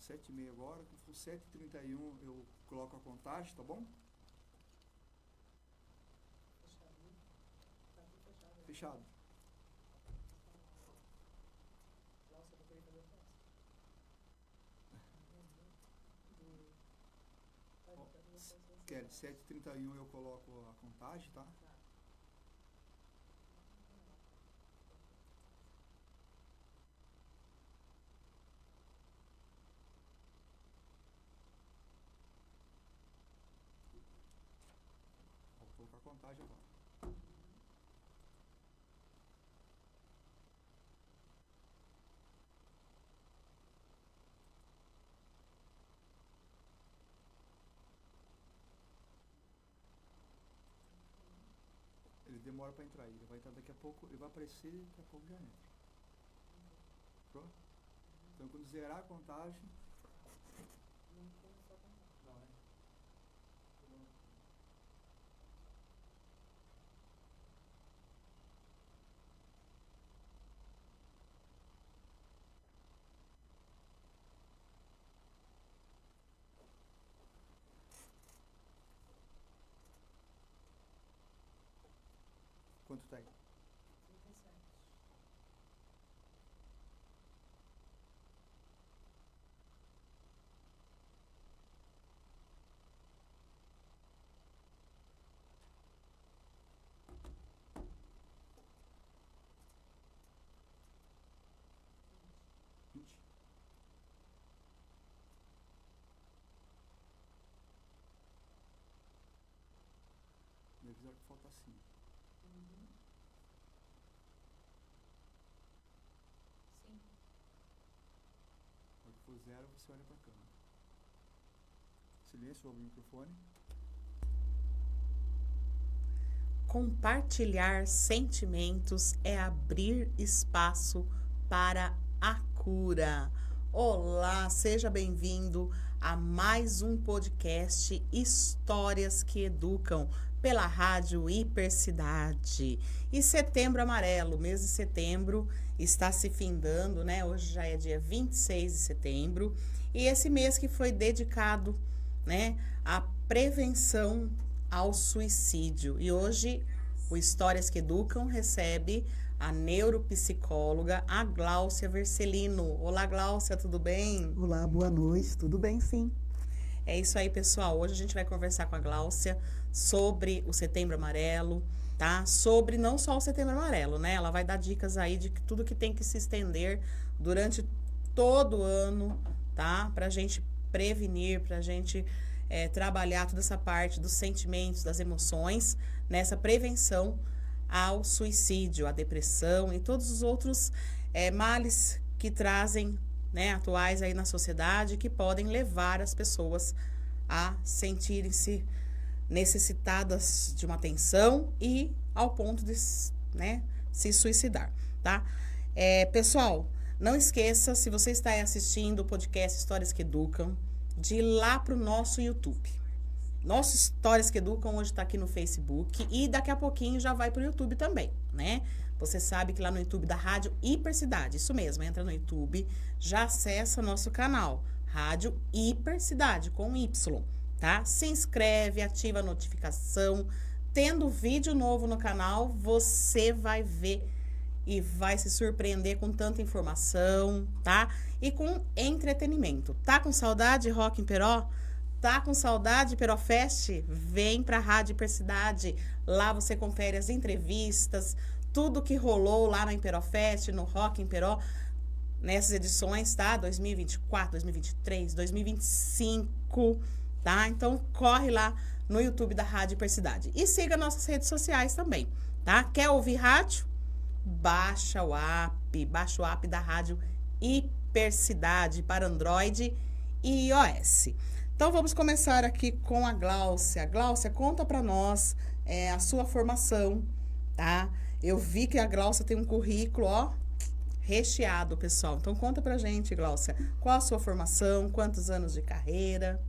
7h30 agora, quando for 7h31 eu coloco a contagem, tá bom? Fechado. Kelly, 7h31 eu coloco a contagem, tá? Vou colocar a contagem agora. Ele demora para entrar aí, ele vai entrar daqui a pouco, ele vai aparecer e daqui a pouco já entra. Pronto? Então quando zerar a contagem. Não, né? Quanto tá aí? 37. Me avisaram que falta 5. Sim. Quando for 0, você olha para a câmera. Silêncio, ouve o microfone. Compartilhar sentimentos é abrir espaço para a cura. Olá, seja bem-vindo a mais um podcast Histórias que Educam pela Rádio Hipercidade. E Setembro Amarelo, mês de setembro, está se findando, né? Hoje já é dia 26 de setembro. E esse mês que foi dedicado, né, à prevenção ao suicídio. E hoje o Histórias que Educam recebe a neuropsicóloga, a Gláucia Vercelino. Olá, Gláucia, tudo bem? Olá, boa noite, tudo bem, sim. É isso aí, pessoal. Hoje a gente vai conversar com a Gláucia sobre o Setembro Amarelo, tá? Sobre não só o Setembro Amarelo, né? Ela vai dar dicas aí de tudo que tem que se estender durante todo o ano, tá? Pra gente prevenir, pra gente trabalhar toda essa parte dos sentimentos, das emoções, nessa prevenção ao suicídio, à depressão e todos os outros males que trazem, né, atuais aí na sociedade, que podem levar as pessoas a sentirem-se necessitadas de uma atenção e ao ponto de, né, se suicidar, tá? Pessoal, não esqueça, se você está assistindo o podcast Histórias que Educam, de ir lá para o nosso YouTube. Nosso Histórias que Educam hoje está aqui no Facebook e daqui a pouquinho já vai para o YouTube também, né? Você sabe que lá no YouTube da Rádio Hipercidade, isso mesmo, entra no YouTube, já acessa nosso canal, Rádio Hipercidade, com Y, tá? Se inscreve, ativa a notificação. Tendo vídeo novo no canal, você vai ver e vai se surpreender com tanta informação, tá? E com entretenimento. Tá com saudade, Rock em Peró? Tá com saudade, Perofest? Vem pra Rádio Hipercidade. Lá você confere as entrevistas, tudo que rolou lá na Imperofest, no Rock em Peró, nessas edições, tá? 2024, 2023, 2025, tá? Então, corre lá no YouTube da Rádio Hipercidade. E siga nossas redes sociais também, tá? Quer ouvir rádio? Baixa o app da Rádio Hipercidade para Android e iOS. Então, vamos começar aqui com a Gláucia. Gláucia, conta para nós a sua formação, tá? Eu vi que a Gláucia tem um currículo, ó, recheado, pessoal. Então, conta pra gente, Gláucia, qual a sua formação, quantos anos de carreira?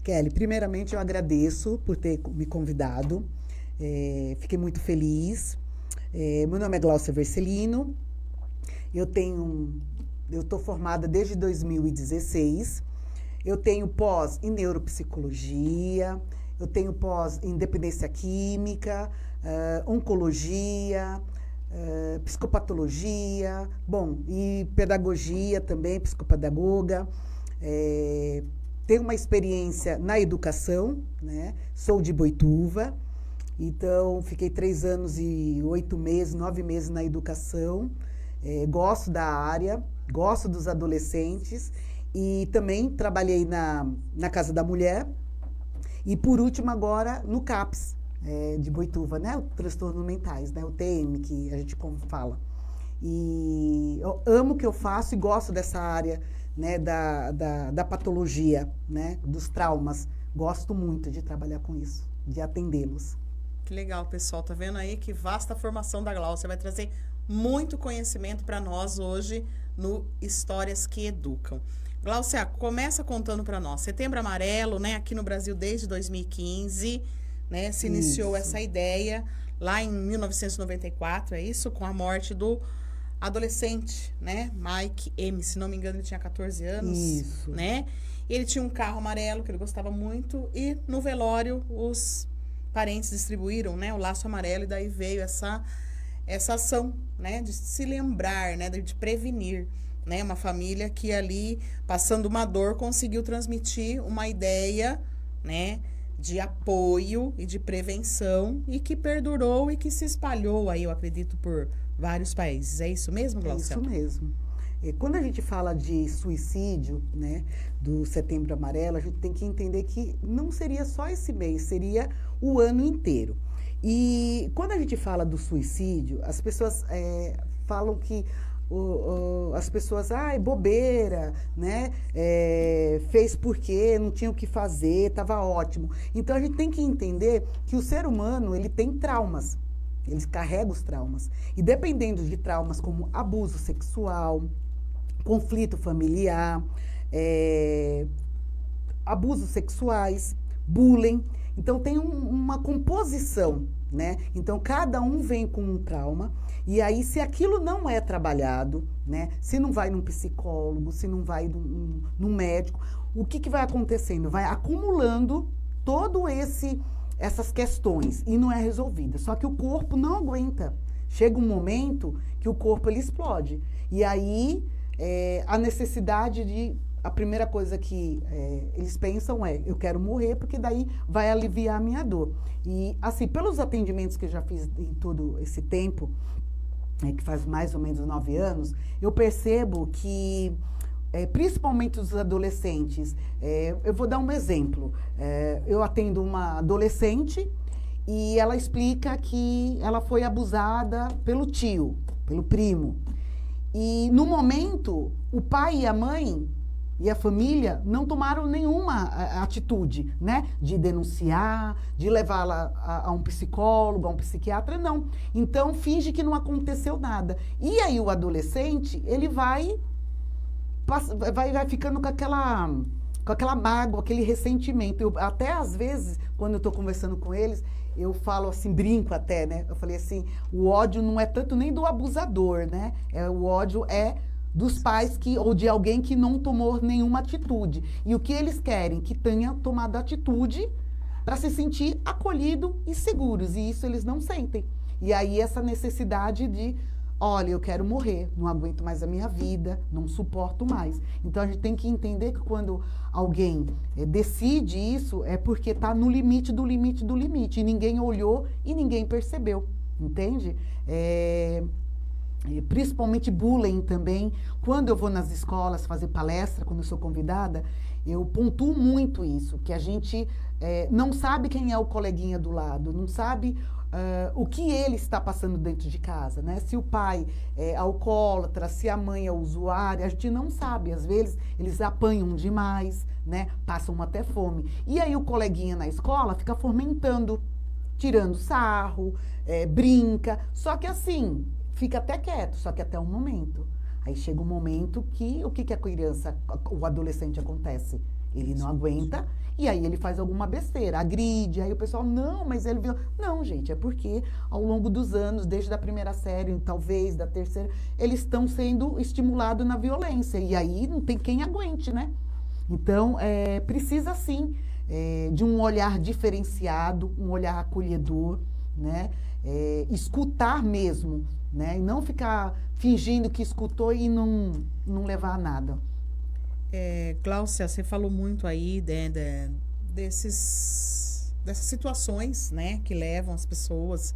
Kelly, primeiramente eu agradeço por ter me convidado. Fiquei muito feliz. Meu nome é Gláucia Vercelino. Eu estou formada desde 2016. Eu tenho pós em neuropsicologia, eu tenho pós em dependência química, oncologia, psicopatologia, bom, e pedagogia também, psicopedagoga. Tenho uma experiência na educação, né? Sou de Boituva, então fiquei 3 anos e 8 meses, 9 meses na educação. Gosto da área, gosto dos adolescentes e também trabalhei na Casa da Mulher e, por último, agora no CAPS de Boituva, né? O transtornos mentais, né? O TM, que a gente fala. E eu amo o que eu faço e gosto dessa área, né? Da patologia, né? Dos traumas. Gosto muito de trabalhar com isso, de atendê-los. Que legal, pessoal. Tá vendo aí que vasta formação da Gláucia. Vai trazer muito conhecimento para nós hoje no Histórias que Educam. Gláucia, começa contando para nós. Setembro Amarelo, né? Aqui no Brasil desde 2015, né? Se iniciou essa ideia lá em 1994, é isso? Com a morte do adolescente, né? Mike M. Se não me engano, ele tinha 14 anos. Isso. Né? E ele tinha um carro amarelo que ele gostava muito e no velório os parentes distribuíram, né, o laço amarelo e daí veio essa ação, né, de se lembrar, né, de prevenir, né, uma família que ali, passando uma dor, conseguiu transmitir uma ideia, né, de apoio e de prevenção e que perdurou e que se espalhou aí, eu acredito, por vários países. É isso mesmo, Gláucia? É isso mesmo. Quando a gente fala de suicídio, né, do Setembro Amarelo, a gente tem que entender que não seria só esse mês, seria o ano inteiro. E quando a gente fala do suicídio, as pessoas falam que as pessoas, bobeira, né, fez porque não tinha o que fazer, estava ótimo. Então a gente tem que entender que o ser humano, ele tem traumas, ele carrega os traumas. E dependendo de traumas como abuso sexual, conflito familiar, abusos sexuais, bullying. Então, tem uma composição, né? Então, cada um vem com um trauma. E aí, se aquilo não é trabalhado, né? Se não vai num psicólogo, se não vai num médico, o que vai acontecendo? Vai acumulando todo essas questões e não é resolvida. Só que o corpo não aguenta. Chega um momento que o corpo ele explode. E aí... a necessidade a primeira coisa que eles pensam eu quero morrer, porque daí vai aliviar a minha dor. E, assim, pelos atendimentos que eu já fiz em todo esse tempo, que faz mais ou menos 9 anos, eu percebo que, principalmente os adolescentes, eu vou dar um exemplo. Eu atendo uma adolescente e ela explica que ela foi abusada pelo tio, pelo primo. E, no momento, o pai e a mãe e a família não tomaram nenhuma atitude, né? De denunciar, de levá-la a um psicólogo, a um psiquiatra, não. Então, finge que não aconteceu nada. E aí, o adolescente, ele vai ficando com aquela mágoa, aquele ressentimento. Até, às vezes, quando eu estou conversando com eles... eu falo assim, brinco até, né? Eu falei assim, o ódio não é tanto nem do abusador, né? O ódio é dos pais ou de alguém que não tomou nenhuma atitude. E o que eles querem? Que tenha tomado atitude para se sentir acolhido e seguros. E isso eles não sentem. E aí essa necessidade de, olha, eu quero morrer, não aguento mais a minha vida, não suporto mais. Então a gente tem que entender que quando alguém decide isso, é porque está no limite do limite do limite. E ninguém olhou e ninguém percebeu, entende? Principalmente bullying também. Quando eu vou nas escolas fazer palestra, quando eu sou convidada, eu pontuo muito isso, que a gente não sabe quem é o coleguinha do lado, não sabe... o que ele está passando dentro de casa, né? Se o pai é alcoólatra, se a mãe é usuária, a gente não sabe. Às vezes, eles apanham demais, né? Passam até fome. E aí, o coleguinha na escola fica fomentando, tirando sarro, brinca. Só que assim, fica até quieto, só que até um momento. Aí chega um momento que, o que a criança, o adolescente acontece? Ele não aguenta... E aí ele faz alguma besteira, agride, aí o pessoal, não, mas ele viu... Não, gente, é porque ao longo dos anos, desde a primeira série, talvez da terceira, eles estão sendo estimulados na violência. E aí não tem quem aguente, né? Então, precisa sim de um olhar diferenciado, um olhar acolhedor, né? Escutar mesmo, né? E não ficar fingindo que escutou e não levar a nada. Gláucia, você falou muito aí dessas situações, né, que levam as pessoas,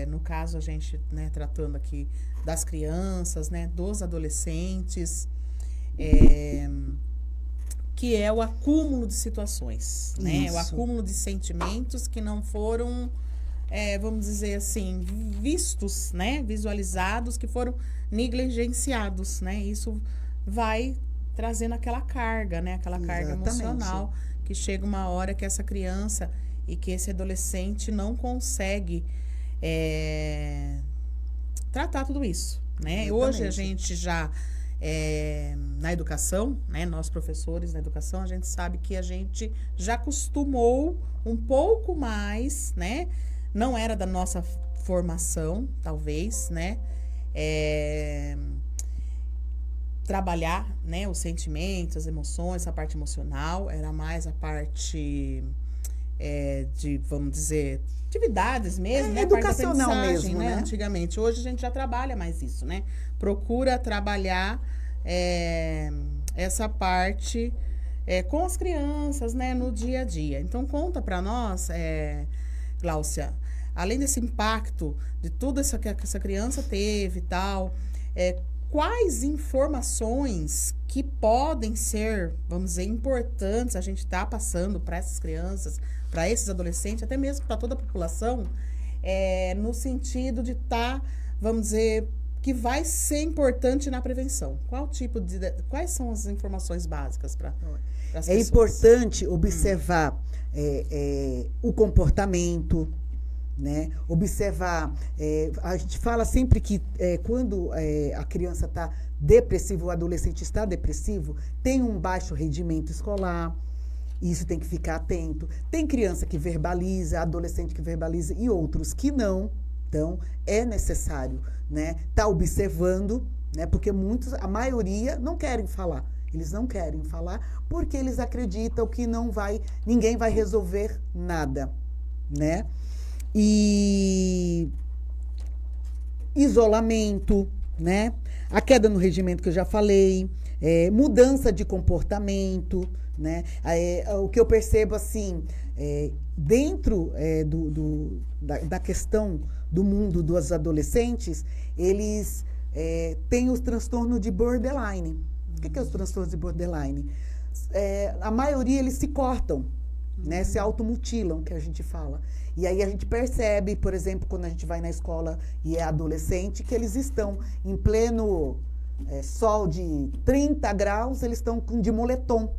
no caso a gente, né, tratando aqui das crianças, né, dos adolescentes, que é o acúmulo de situações, né, o acúmulo de sentimentos que não foram, vamos dizer assim, vistos, né, visualizados, que foram negligenciados, né, isso vai trazendo aquela carga, né? Aquela carga emocional, que chega uma hora que essa criança e que esse adolescente não consegue tratar tudo isso, né? Hoje a gente já, na educação, né? Nós professores na educação, a gente sabe que a gente já acostumou um pouco mais, né? Não era da nossa formação, talvez, né? Trabalhar, né, os sentimentos, as emoções, a parte emocional, era mais a parte de, vamos dizer, atividades mesmo, né? Educacional mesmo, né? Antigamente. Hoje a gente já trabalha mais isso, né? Procura trabalhar essa parte com as crianças, né, no dia a dia. Então, conta para nós, Gláucia, além desse impacto de tudo isso que essa criança teve e tal, quais informações que podem ser, vamos dizer, importantes a gente estar passando para essas crianças, para esses adolescentes, até mesmo para toda a população, no sentido de estar, vamos dizer, que vai ser importante na prevenção? Quais são as informações básicas para as pessoas? É importante observar o comportamento, né? Observar, a gente fala sempre que quando a criança está depressiva, o adolescente está depressivo, tem um baixo rendimento escolar, isso tem que ficar atento. Tem criança que verbaliza, adolescente que verbaliza e outros que não. Então, é necessário, né, tá observando, né, porque a maioria não querem falar. Eles não querem falar porque eles acreditam que ninguém vai resolver nada, né? E isolamento, né? A queda no rendimento que eu já falei, mudança de comportamento, né? O que eu percebo assim, dentro da questão do mundo dos adolescentes, eles têm os transtornos de borderline. O que é os transtornos de borderline? A maioria eles se cortam, né? Se automutilam, que a gente fala. E aí a gente percebe, por exemplo, quando a gente vai na escola e é adolescente, que eles estão em pleno sol de 30 graus, eles estão de moletom.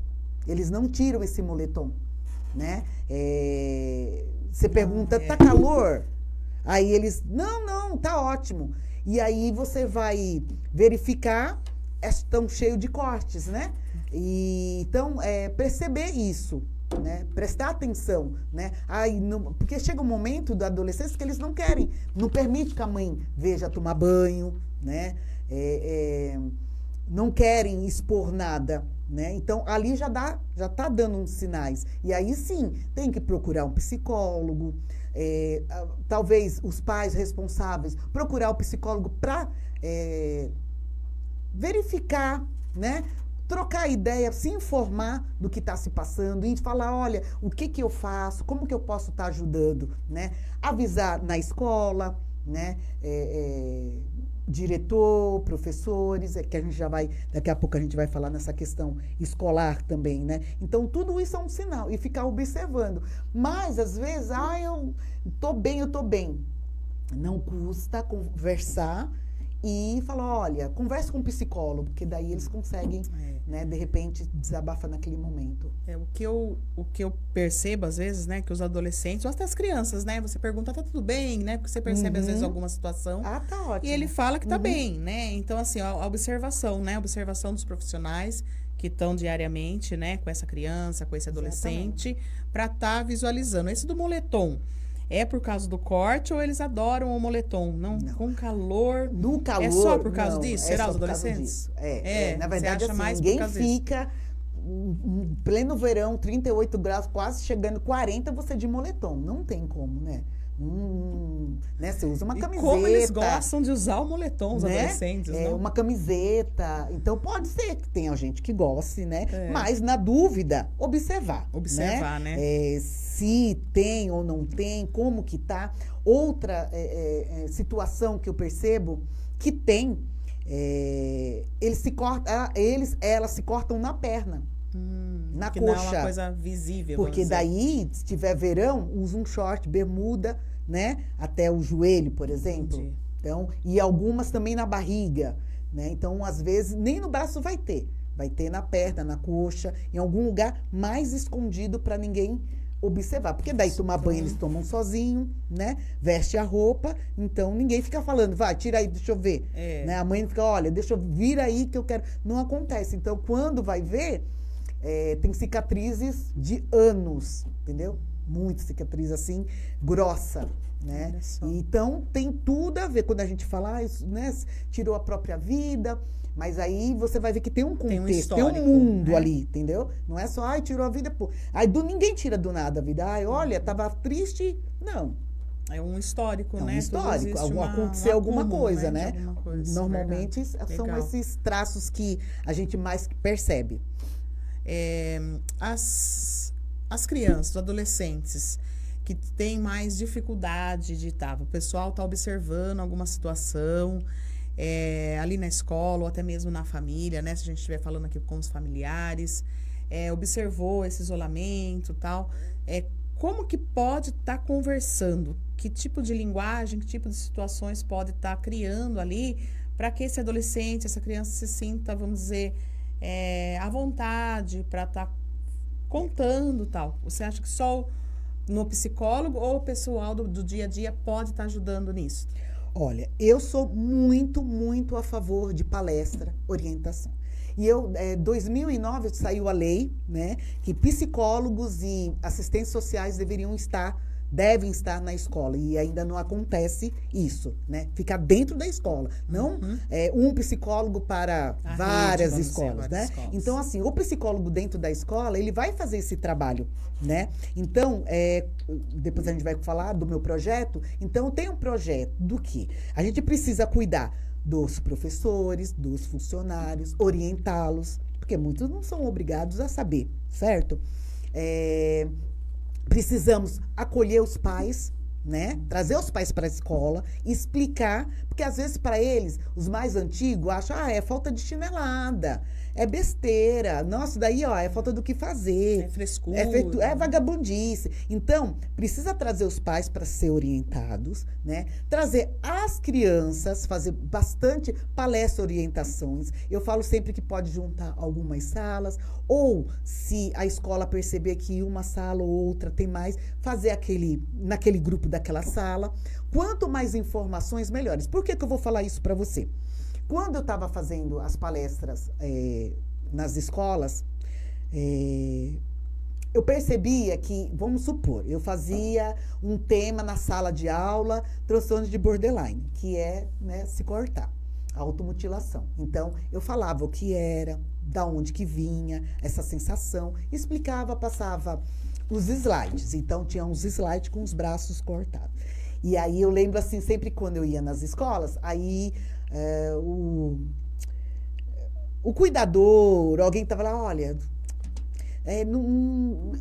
Eles não tiram esse moletom, né? Você pergunta, tá calor? Aí eles, não, tá ótimo. E aí você vai verificar, estão cheios de cortes, né? Então, perceber isso. Né? Prestar atenção, né? Porque chega um momento da adolescência que eles não querem, não permite que a mãe veja tomar banho, né? Não querem expor nada, né? Então ali já está dando uns sinais. E aí sim, tem que procurar um psicólogo, talvez os pais responsáveis procurar o psicólogo para verificar, né? Trocar ideia, se informar do que está se passando e falar, olha, o que eu faço, como que eu posso estar ajudando, né? Avisar na escola, né? Diretor, professores, que a gente já vai, daqui a pouco a gente vai falar nessa questão escolar também, né? Então, tudo isso é um sinal e ficar observando. Mas, às vezes, eu tô bem. Não custa conversar e falar, olha, converse com um psicólogo, porque daí eles conseguem, né, de repente, desabafar naquele momento. O que eu percebo, às vezes, né, que os adolescentes, ou até as crianças, né, você pergunta, tá tudo bem, né, porque você percebe, às vezes, alguma situação. Tá ótimo. E ele fala que tá bem, né, então, assim, a observação, né, a observação dos profissionais que estão diariamente, né, com essa criança, com esse adolescente, para estar visualizando. Esse do moletom, é por causa do corte ou eles adoram o moletom? Não. Com calor. No calor. É só por causa disso? É Será só os por causa adolescentes? disso. Na verdade, você acha assim, mais ninguém por causa fica pleno verão, 38 graus, quase chegando 40, você de moletom. Não tem como, né? Né? Você usa uma camiseta. Como eles gostam de usar o moletom, os né? adolescentes, não? Uma camiseta. Então, pode ser que tenha gente que goste, né? É. Mas, na dúvida, observar. Observar, né? Se tem ou não tem, como que tá. Outra situação que eu percebo que tem, elas se cortam na perna. Na que coxa. não é uma coisa visível. Porque vamos dizer. daí, se tiver verão, usa um short, bermuda, né? Até o joelho, por exemplo. Entendi. Então, e algumas também na barriga, né? Então, às vezes, nem no braço vai ter. Vai ter na perna, na coxa, em algum lugar mais escondido para ninguém observar. Porque daí tomar banho eles tomam sozinho, né? Veste a roupa, então ninguém fica falando, vai, tira aí, deixa eu ver. Né? A mãe fica, olha, deixa eu vir aí que eu quero. Não acontece. Então, quando vai ver, tem cicatrizes de anos, entendeu? Muita cicatriz assim, grossa, né? Olha só. Então, tem tudo a ver. Quando a gente fala, isso, né? Tirou a própria vida, mas aí você vai ver que tem um contexto, tem um histórico, mundo né? ali, entendeu? Não é só, tirou a vida, pô. Aí ninguém tira do nada a vida. Olha, tava triste. Não. É um histórico, É um né? histórico. Tudo existe Aconteceu alguma acúmulo, coisa, de né? alguma coisa, Normalmente verdade. são Legal. esses traços que a gente mais percebe. As crianças, os adolescentes que têm mais dificuldade de estar, o pessoal está observando alguma situação ali na escola ou até mesmo na família, né? Se a gente estiver falando aqui com os familiares, observou esse isolamento e tal, como que pode estar conversando? Que tipo de linguagem, que tipo de situações pode estar criando ali para que esse adolescente, essa criança se sinta, vamos dizer, à vontade para estar contando tal. Você acha que só no psicólogo ou o pessoal do dia a dia pode estar ajudando nisso? Olha, eu sou muito, muito a favor de palestra, orientação. E 2009 saiu a lei, né, que psicólogos e assistentes sociais devem estar na escola. E ainda não acontece isso, né? Ficar dentro da escola. Não um psicólogo para várias escolas, né? Então, assim, o psicólogo dentro da escola, ele vai fazer esse trabalho, né? Então, depois a gente vai falar do meu projeto. Então, tem um projeto do que a gente precisa cuidar dos professores, dos funcionários, orientá-los, porque muitos não são obrigados a saber, certo? Precisamos acolher os pais, né? Trazer os pais para a escola, explicar, porque às vezes para eles, os mais antigos, acham, é falta de chinelada, é besteira, nossa, daí, é falta do que fazer. É frescura. É vagabundice. Então, precisa trazer os pais para ser orientados, né? Trazer as crianças, fazer bastante palestra, orientações. Eu falo sempre que pode juntar algumas salas, ou se a escola perceber que uma sala ou outra tem mais, fazer naquele grupo daquela sala. Quanto mais informações, melhores. Por que eu vou falar isso para você? Quando eu estava fazendo as palestras nas escolas, eu percebia que, vamos supor, eu fazia um tema na sala de aula, transtorno de borderline, que é, né, se cortar, automutilação. Então, eu falava o que era, da onde que vinha essa sensação, explicava, passava os slides. Então, tinha uns slides com os braços cortados. E aí, eu lembro, assim, sempre quando eu ia nas escolas, aí o cuidador, alguém estava lá, olha,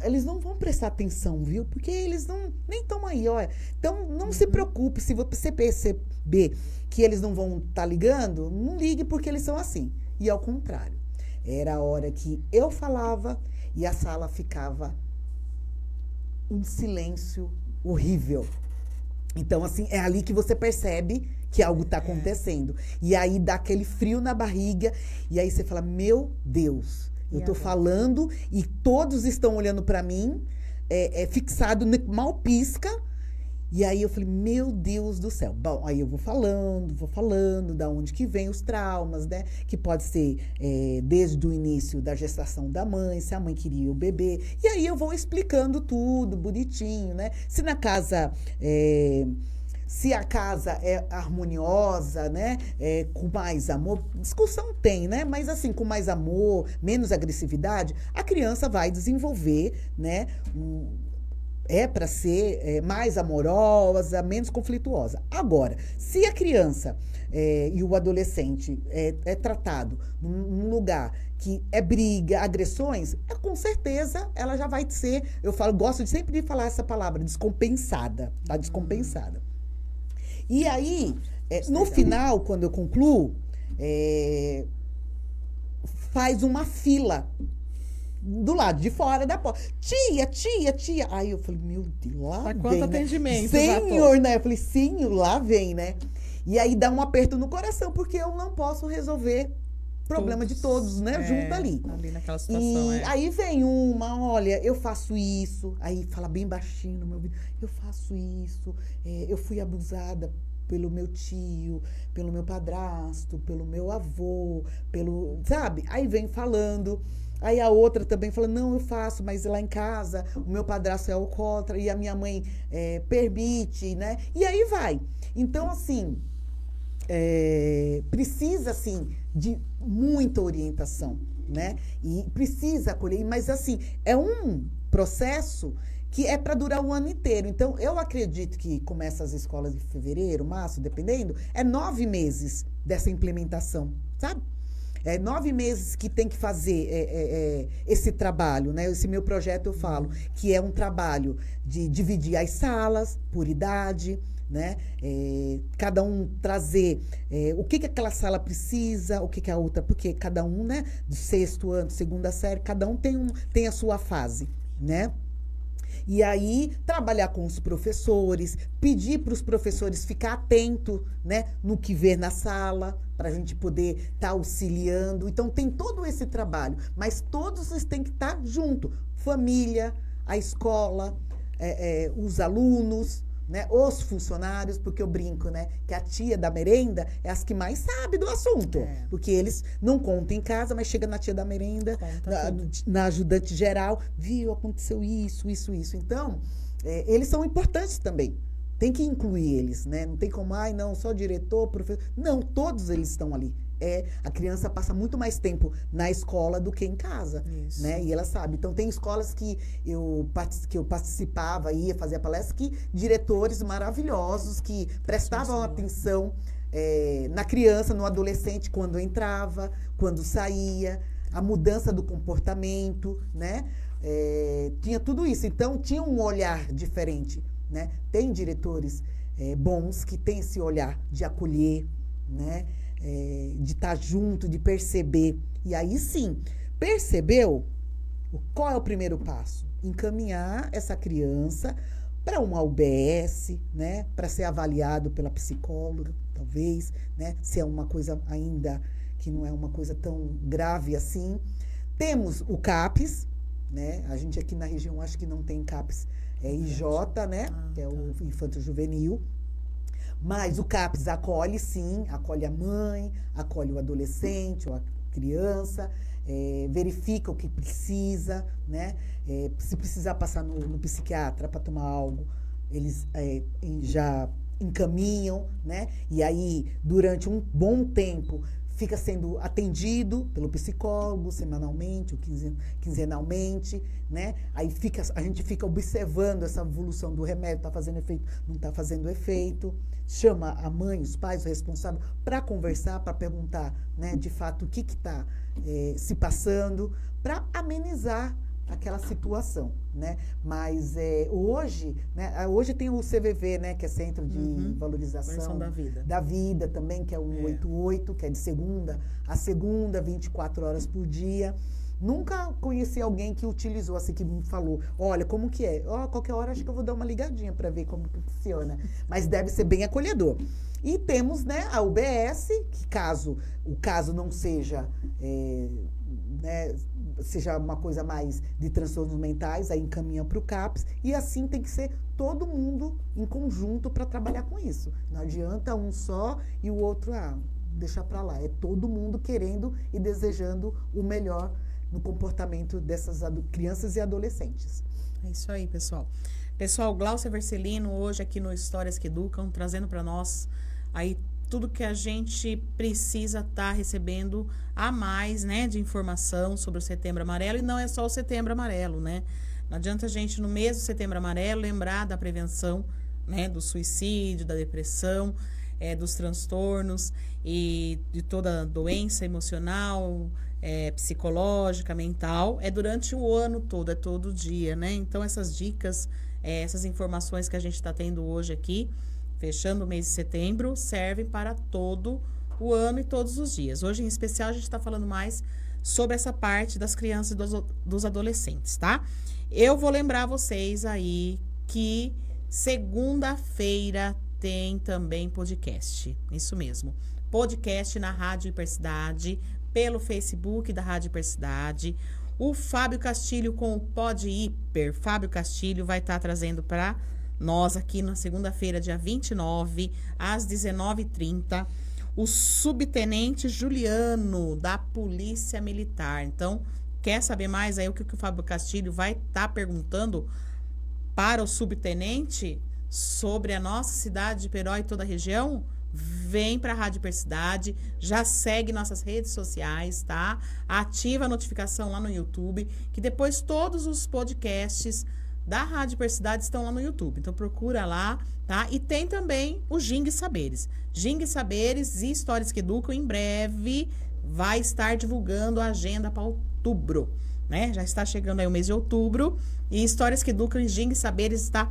eles não vão prestar atenção, viu? Porque eles nem estão aí, olha. Então, não se preocupe, se você perceber que eles não vão estar ligando, não ligue porque eles são assim. E ao contrário, era a hora que eu falava e a sala ficava um silêncio horrível. Então, assim, é ali que você percebe que algo está acontecendo. E aí dá aquele frio na barriga. E aí você fala, meu Deus, eu estou falando e todos estão olhando para mim, fixado, mal pisca. E aí eu falei, meu Deus do céu. Bom, aí eu vou falando, da onde que vem os traumas, né? Que pode ser desde o início da gestação da mãe, se a mãe queria o bebê. E aí eu vou explicando tudo, bonitinho, né? Se na casa... se a casa é harmoniosa, né? Com mais amor. Discussão tem, né? Mas assim, com mais amor, menos agressividade, a criança vai desenvolver, né? Para ser mais amorosa, menos conflituosa. Agora, se a criança e o adolescente é tratado num lugar que é briga, agressões, com certeza ela já vai ser, gosto sempre de falar essa palavra, descompensada, tá? Descompensada. E aí, no final, quando eu concluo, faz uma fila do lado de fora da porta. Tia. Aí eu falei, meu Deus, lá Mas vem, quanto né? atendimento, Senhor, né? Eu falei, sim, lá vem, né? E aí dá um aperto no coração, porque eu não posso resolver problema de todos, né? Junto ali. Ali naquela situação, E aí vem olha, eu faço isso. Aí fala bem baixinho no meu ouvido, eu faço isso. Eu fui abusada pelo meu tio, pelo meu padrasto, pelo meu avô, sabe? Aí vem falando. Aí a outra também fala, não, eu faço, mas lá em casa o meu padrasto é alcoólatra e a minha mãe permite, né? E aí vai. Então, assim, precisa, assim, de muita orientação, né? E precisa acolher, mas, assim, é um processo que é para durar o ano inteiro. Então, eu acredito que começa as escolas em fevereiro, março, dependendo, 9 meses dessa implementação, sabe? 9 meses que tem que fazer esse trabalho, né? Esse meu projeto eu falo que é um trabalho de dividir as salas por idade, né? Cada um trazer o que aquela sala precisa, o que a outra, porque cada um, né? Do 6º ano, 2ª série, cada um tem a sua fase, né? E aí, trabalhar com os professores, pedir para os professores ficar atento, né, no que vê na sala, para a gente poder estar auxiliando. Então, tem todo esse trabalho, mas todos eles têm que estar junto. Família, a escola, os alunos, né, os funcionários, porque eu brinco, né, que a tia da merenda é as que mais sabe do assunto. Porque eles não contam em casa, mas chega na tia da merenda, na ajudante geral, viu, aconteceu isso. Então, eles são importantes também. Tem que incluir eles, né? Não tem como, não, só diretor, professor. Não, todos eles estão ali. A criança passa muito mais tempo na escola do que em casa, né? E ela sabe. Então, tem escolas que eu participava, ia fazer a palestra, que diretores maravilhosos que prestavam atenção na criança, no adolescente, quando entrava, quando saía, a mudança do comportamento, né? Tinha tudo isso. Então, tinha um olhar diferente, né? Tem diretores bons que têm esse olhar de acolher, né? De estar junto, de perceber. E aí sim, percebeu? Qual é o primeiro passo? Encaminhar essa criança para uma UBS, né? Para ser avaliado pela psicóloga, talvez, né? Se é uma coisa ainda que não é uma coisa tão grave assim. Temos o CAPS, né? A gente aqui na região acho que não tem CAPS, IJ, né? Que é o Infanto Juvenil. Mas o CAPS acolhe, sim, acolhe a mãe, acolhe o adolescente ou a criança, verifica o que precisa, né? Se precisar passar no psiquiatra para tomar algo, eles já encaminham, né? E aí, durante um bom tempo, fica sendo atendido pelo psicólogo semanalmente ou quinzenalmente, né? Aí a gente fica observando essa evolução do remédio, está fazendo efeito, não está fazendo efeito. Chama a mãe, os pais, o responsável, para conversar, para perguntar, né, de fato, o que está se passando, para amenizar aquela situação, né? Mas hoje, né, hoje tem o CVV, né, que é Centro de Valorização da Vida também, que é o 188, que é de segunda a segunda, 24 horas por dia. Nunca conheci alguém que utilizou, assim, que me falou, olha, como que é? Qualquer hora acho que eu vou dar uma ligadinha para ver como que funciona. Mas deve ser bem acolhedor. E temos, né, a UBS, que caso o caso não seja, né, seja uma coisa mais de transtornos mentais, aí encaminha para o CAPS. E assim tem que ser todo mundo em conjunto para trabalhar com isso. Não adianta um só e o outro, deixar para lá. É todo mundo querendo e desejando o melhor no comportamento dessas crianças e adolescentes. É isso aí, pessoal. Pessoal, Gláucia Vercelino hoje aqui no Histórias que Educam, trazendo para nós aí tudo que a gente precisa estar recebendo a mais, né, de informação sobre o Setembro Amarelo. E não é só o Setembro Amarelo, né? Não adianta a gente, no mês do Setembro Amarelo, lembrar da prevenção, né, do suicídio, da depressão, dos transtornos e de toda doença emocional, psicológica, mental. É durante o ano todo, é todo dia, né? Então, essas dicas, essas informações que a gente está tendo hoje aqui, fechando o mês de setembro, servem para todo o ano e todos os dias. Hoje, em especial, a gente está falando mais sobre essa parte das crianças e dos adolescentes, tá? Eu vou lembrar vocês aí que segunda-feira tem também podcast. Isso mesmo. Podcast na Rádio Hipercidade, pelo Facebook da Rádio Hipercidade. O Fábio Castilho com o Pod Hiper. Fábio Castilho vai estar trazendo para nós aqui na segunda-feira, dia 29, às 19h30, o subtenente Juliano, da Polícia Militar. Então, quer saber mais aí o que o Fábio Castilho vai estar perguntando para o subtenente sobre a nossa cidade de Peró e toda a região? Vem para a Rádio Hipercidade, já segue nossas redes sociais, tá? Ativa a notificação lá no YouTube, que depois todos os podcasts da Rádio Hipercidade estão lá no YouTube. Então procura lá, tá? E tem também o Ging Saberes. Ging Saberes e Histórias que Educam, em breve vai estar divulgando a agenda para outubro, né? Já está chegando aí o mês de outubro e Histórias que Educam e Ging Saberes está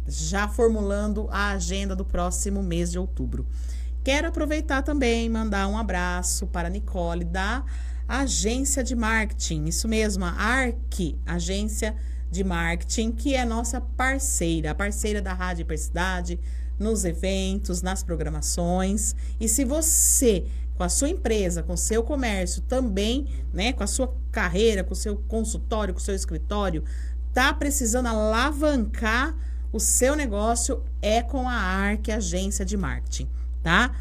já formulando a agenda do próximo mês de outubro. Quero aproveitar também e mandar um abraço para a Nicole, da Agência de Marketing. Isso mesmo, a ARC, Agência de Marketing, que é nossa parceira, a parceira da Rádio Hipercidade, nos eventos, nas programações. E se você, com a sua empresa, com o seu comércio também, né, com a sua carreira, com o seu consultório, com o seu escritório, tá precisando alavancar o seu negócio, é com a ARC, Agência de Marketing, tá?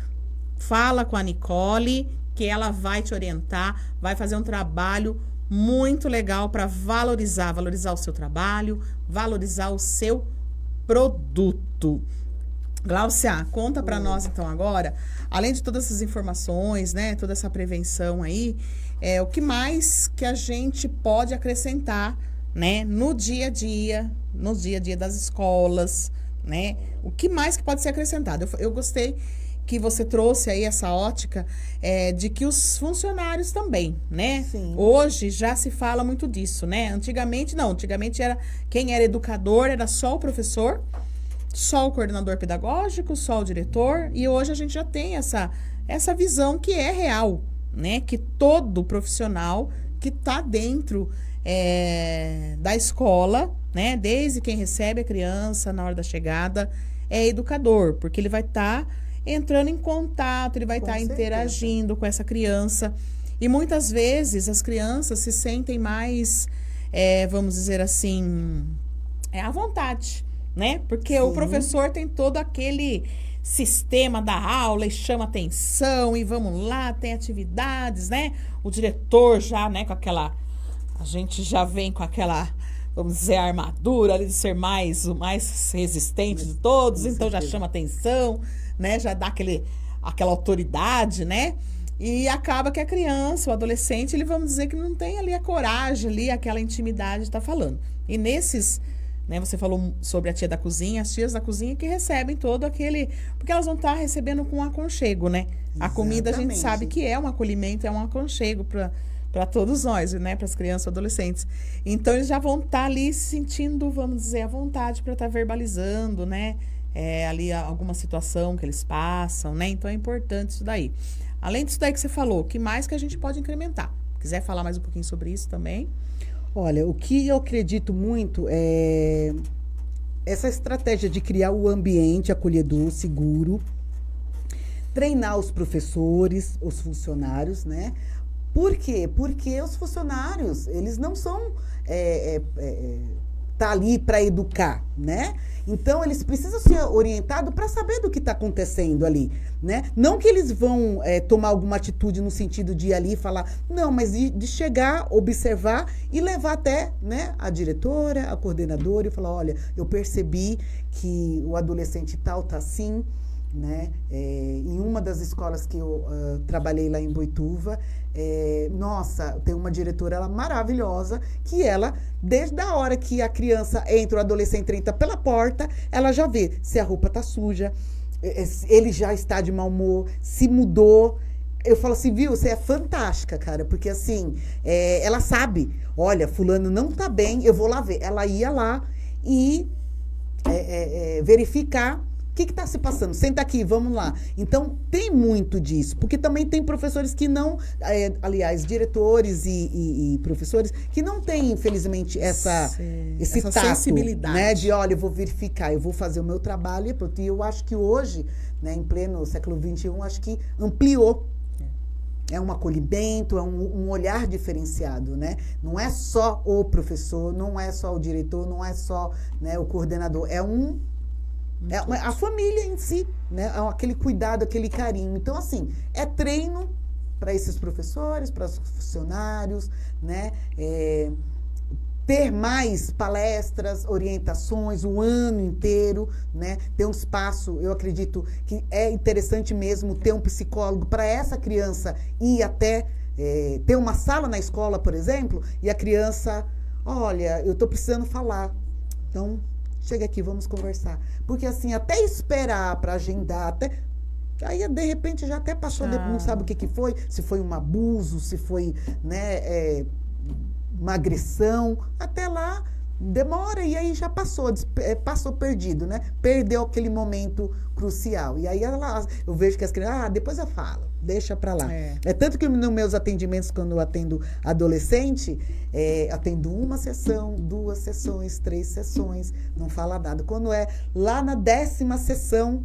Fala com a Nicole, que ela vai te orientar, vai fazer um trabalho muito legal para valorizar o seu trabalho, valorizar o seu produto. Gláucia, conta para nós então agora, além de todas essas informações, né, toda essa prevenção aí, o que mais que a gente pode acrescentar, né, no dia a dia das escolas, né? O que mais que pode ser acrescentado? Eu gostei que você trouxe aí essa ótica de que os funcionários também, né? Sim. Hoje já se fala muito disso, né? Antigamente não, era quem era educador era só o professor, só o coordenador pedagógico, só o diretor, e hoje a gente já tem essa visão que é real, né? Que todo profissional que está dentro da escola, né, desde quem recebe a criança na hora da chegada, é educador, porque ele vai estar entrando em contato, ele vai estar interagindo com essa criança. E muitas vezes as crianças se sentem mais, vamos dizer assim, à vontade, né? Porque o professor tem todo aquele sistema da aula e chama atenção e vamos lá, tem atividades, né? O diretor já, né, com aquela... A gente já vem com aquela, vamos dizer, armadura ali de ser o mais resistente de todos, então já chama atenção, né? Já dá aquela autoridade, né? E acaba que a criança, o adolescente, ele, vamos dizer que não tem ali a coragem, ali, aquela intimidade de estar falando. E nesses, né? Você falou sobre a tia da cozinha, as tias da cozinha que recebem todo aquele... Porque elas vão estar recebendo com um aconchego, né? A comida a gente sabe que é um acolhimento, é um aconchego para todos nós, né? Para as crianças e adolescentes. Então, eles já vão estar ali se sentindo, vamos dizer, à vontade para estar verbalizando, né? Ali alguma situação que eles passam, né? Então, é importante isso daí. Além disso daí que você falou, o que mais que a gente pode incrementar? Quiser falar mais um pouquinho sobre isso também? Olha, o que eu acredito muito é essa estratégia de criar o ambiente acolhedor, seguro, treinar os professores, os funcionários, né? Por quê? Porque os funcionários, eles não são tá ali para educar, né? Então, eles precisam ser orientados para saber do que está acontecendo ali, né? Não que eles vão tomar alguma atitude no sentido de ir ali e falar, não, mas de chegar, observar e levar até, né, a diretora, a coordenadora e falar, olha, eu percebi que o adolescente tal tá assim, né? Em uma das escolas que eu trabalhei lá em Boituva, nossa, tem uma diretora ela, maravilhosa, que ela, desde a hora que a criança entra, o adolescente entra pela porta, ela já vê se a roupa tá suja, ele já está de mau humor, se mudou. Eu falo assim, viu, você é fantástica, cara, porque assim, ela sabe, olha, fulano não tá bem, eu vou lá ver. Ela ia lá e verificar o que está se passando? Senta aqui, vamos lá. Então, tem muito disso, porque também tem professores que não, aliás, diretores e professores que não têm, infelizmente, esse tato, sensibilidade, né? De, olha, eu vou verificar, eu vou fazer o meu trabalho e pronto. E eu acho que hoje, né, em pleno século XXI, acho que ampliou. É um acolhimento, é um olhar diferenciado, né? Não é só o professor, não é só o diretor, não é só, né, o coordenador, a família em si, né? Aquele cuidado, aquele carinho. Então, assim, é treino para esses professores, para os funcionários, né? Ter mais palestras, orientações o ano inteiro, né? Ter um espaço, eu acredito que é interessante mesmo ter um psicólogo para essa criança ir até ter uma sala na escola, por exemplo, e a criança, olha, eu estou precisando falar, então chega aqui, vamos conversar. Porque assim, até esperar para agendar, aí de repente já até passou, não sabe o que foi, se foi um abuso, se foi, né, uma agressão, até lá demora e aí já passou perdido, né? Perdeu aquele momento crucial. E aí eu vejo que as crianças, depois eu falo, deixa pra lá. É tanto que nos meus atendimentos, quando eu atendo adolescente, atendo uma sessão, 2 sessões, 3 sessões, não fala nada. Quando é lá na 10ª sessão,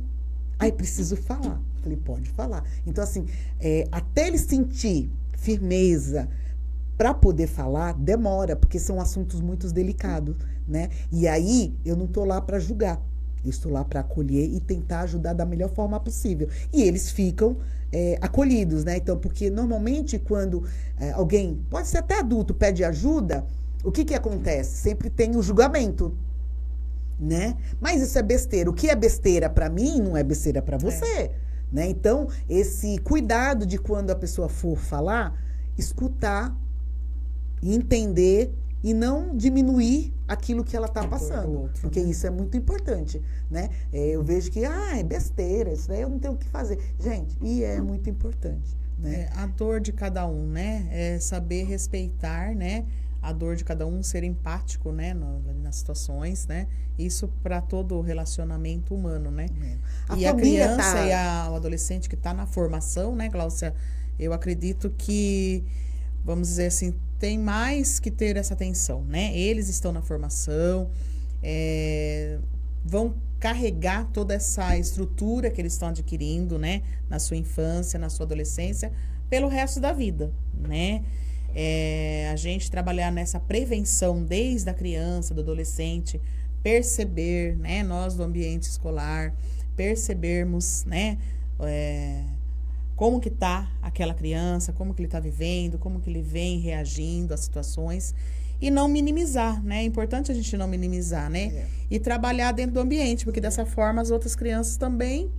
aí preciso falar. Falei, pode falar. Então, assim, até ele sentir firmeza para poder falar, demora, porque são assuntos muito delicados, né? E aí, eu não estou lá para julgar. Eu estou lá para acolher e tentar ajudar da melhor forma possível. E eles ficam acolhidos, né? Então, porque normalmente quando alguém, pode ser até adulto, pede ajuda, o que acontece? Sempre tem o julgamento, né? Mas isso é besteira. O que é besteira para mim, não é besteira para você, né? Então, esse cuidado de quando a pessoa for falar, escutar, entender e não diminuir aquilo que ela está passando, porque isso é muito importante, né? Eu vejo que, é besteira, isso daí eu não tenho o que fazer. Gente, e é muito importante, né? A dor de cada um, né? É saber respeitar, né? A dor de cada um, ser empático, né? Nas situações, né? Isso para todo o relacionamento humano, né? E a criança e o adolescente que está na formação, né, Gláucia? Eu acredito que, vamos dizer assim, tem mais que ter essa atenção, né? Eles estão na formação, vão carregar toda essa estrutura que eles estão adquirindo, né? Na sua infância, na sua adolescência, pelo resto da vida, né? A gente trabalhar nessa prevenção desde a criança, do adolescente, perceber, né? Nós do ambiente escolar, percebermos, né? Como que tá aquela criança, como que ele tá vivendo, como que ele vem reagindo às situações e não minimizar, né? É importante a gente não minimizar, né? E trabalhar dentro do ambiente, porque dessa forma as outras crianças também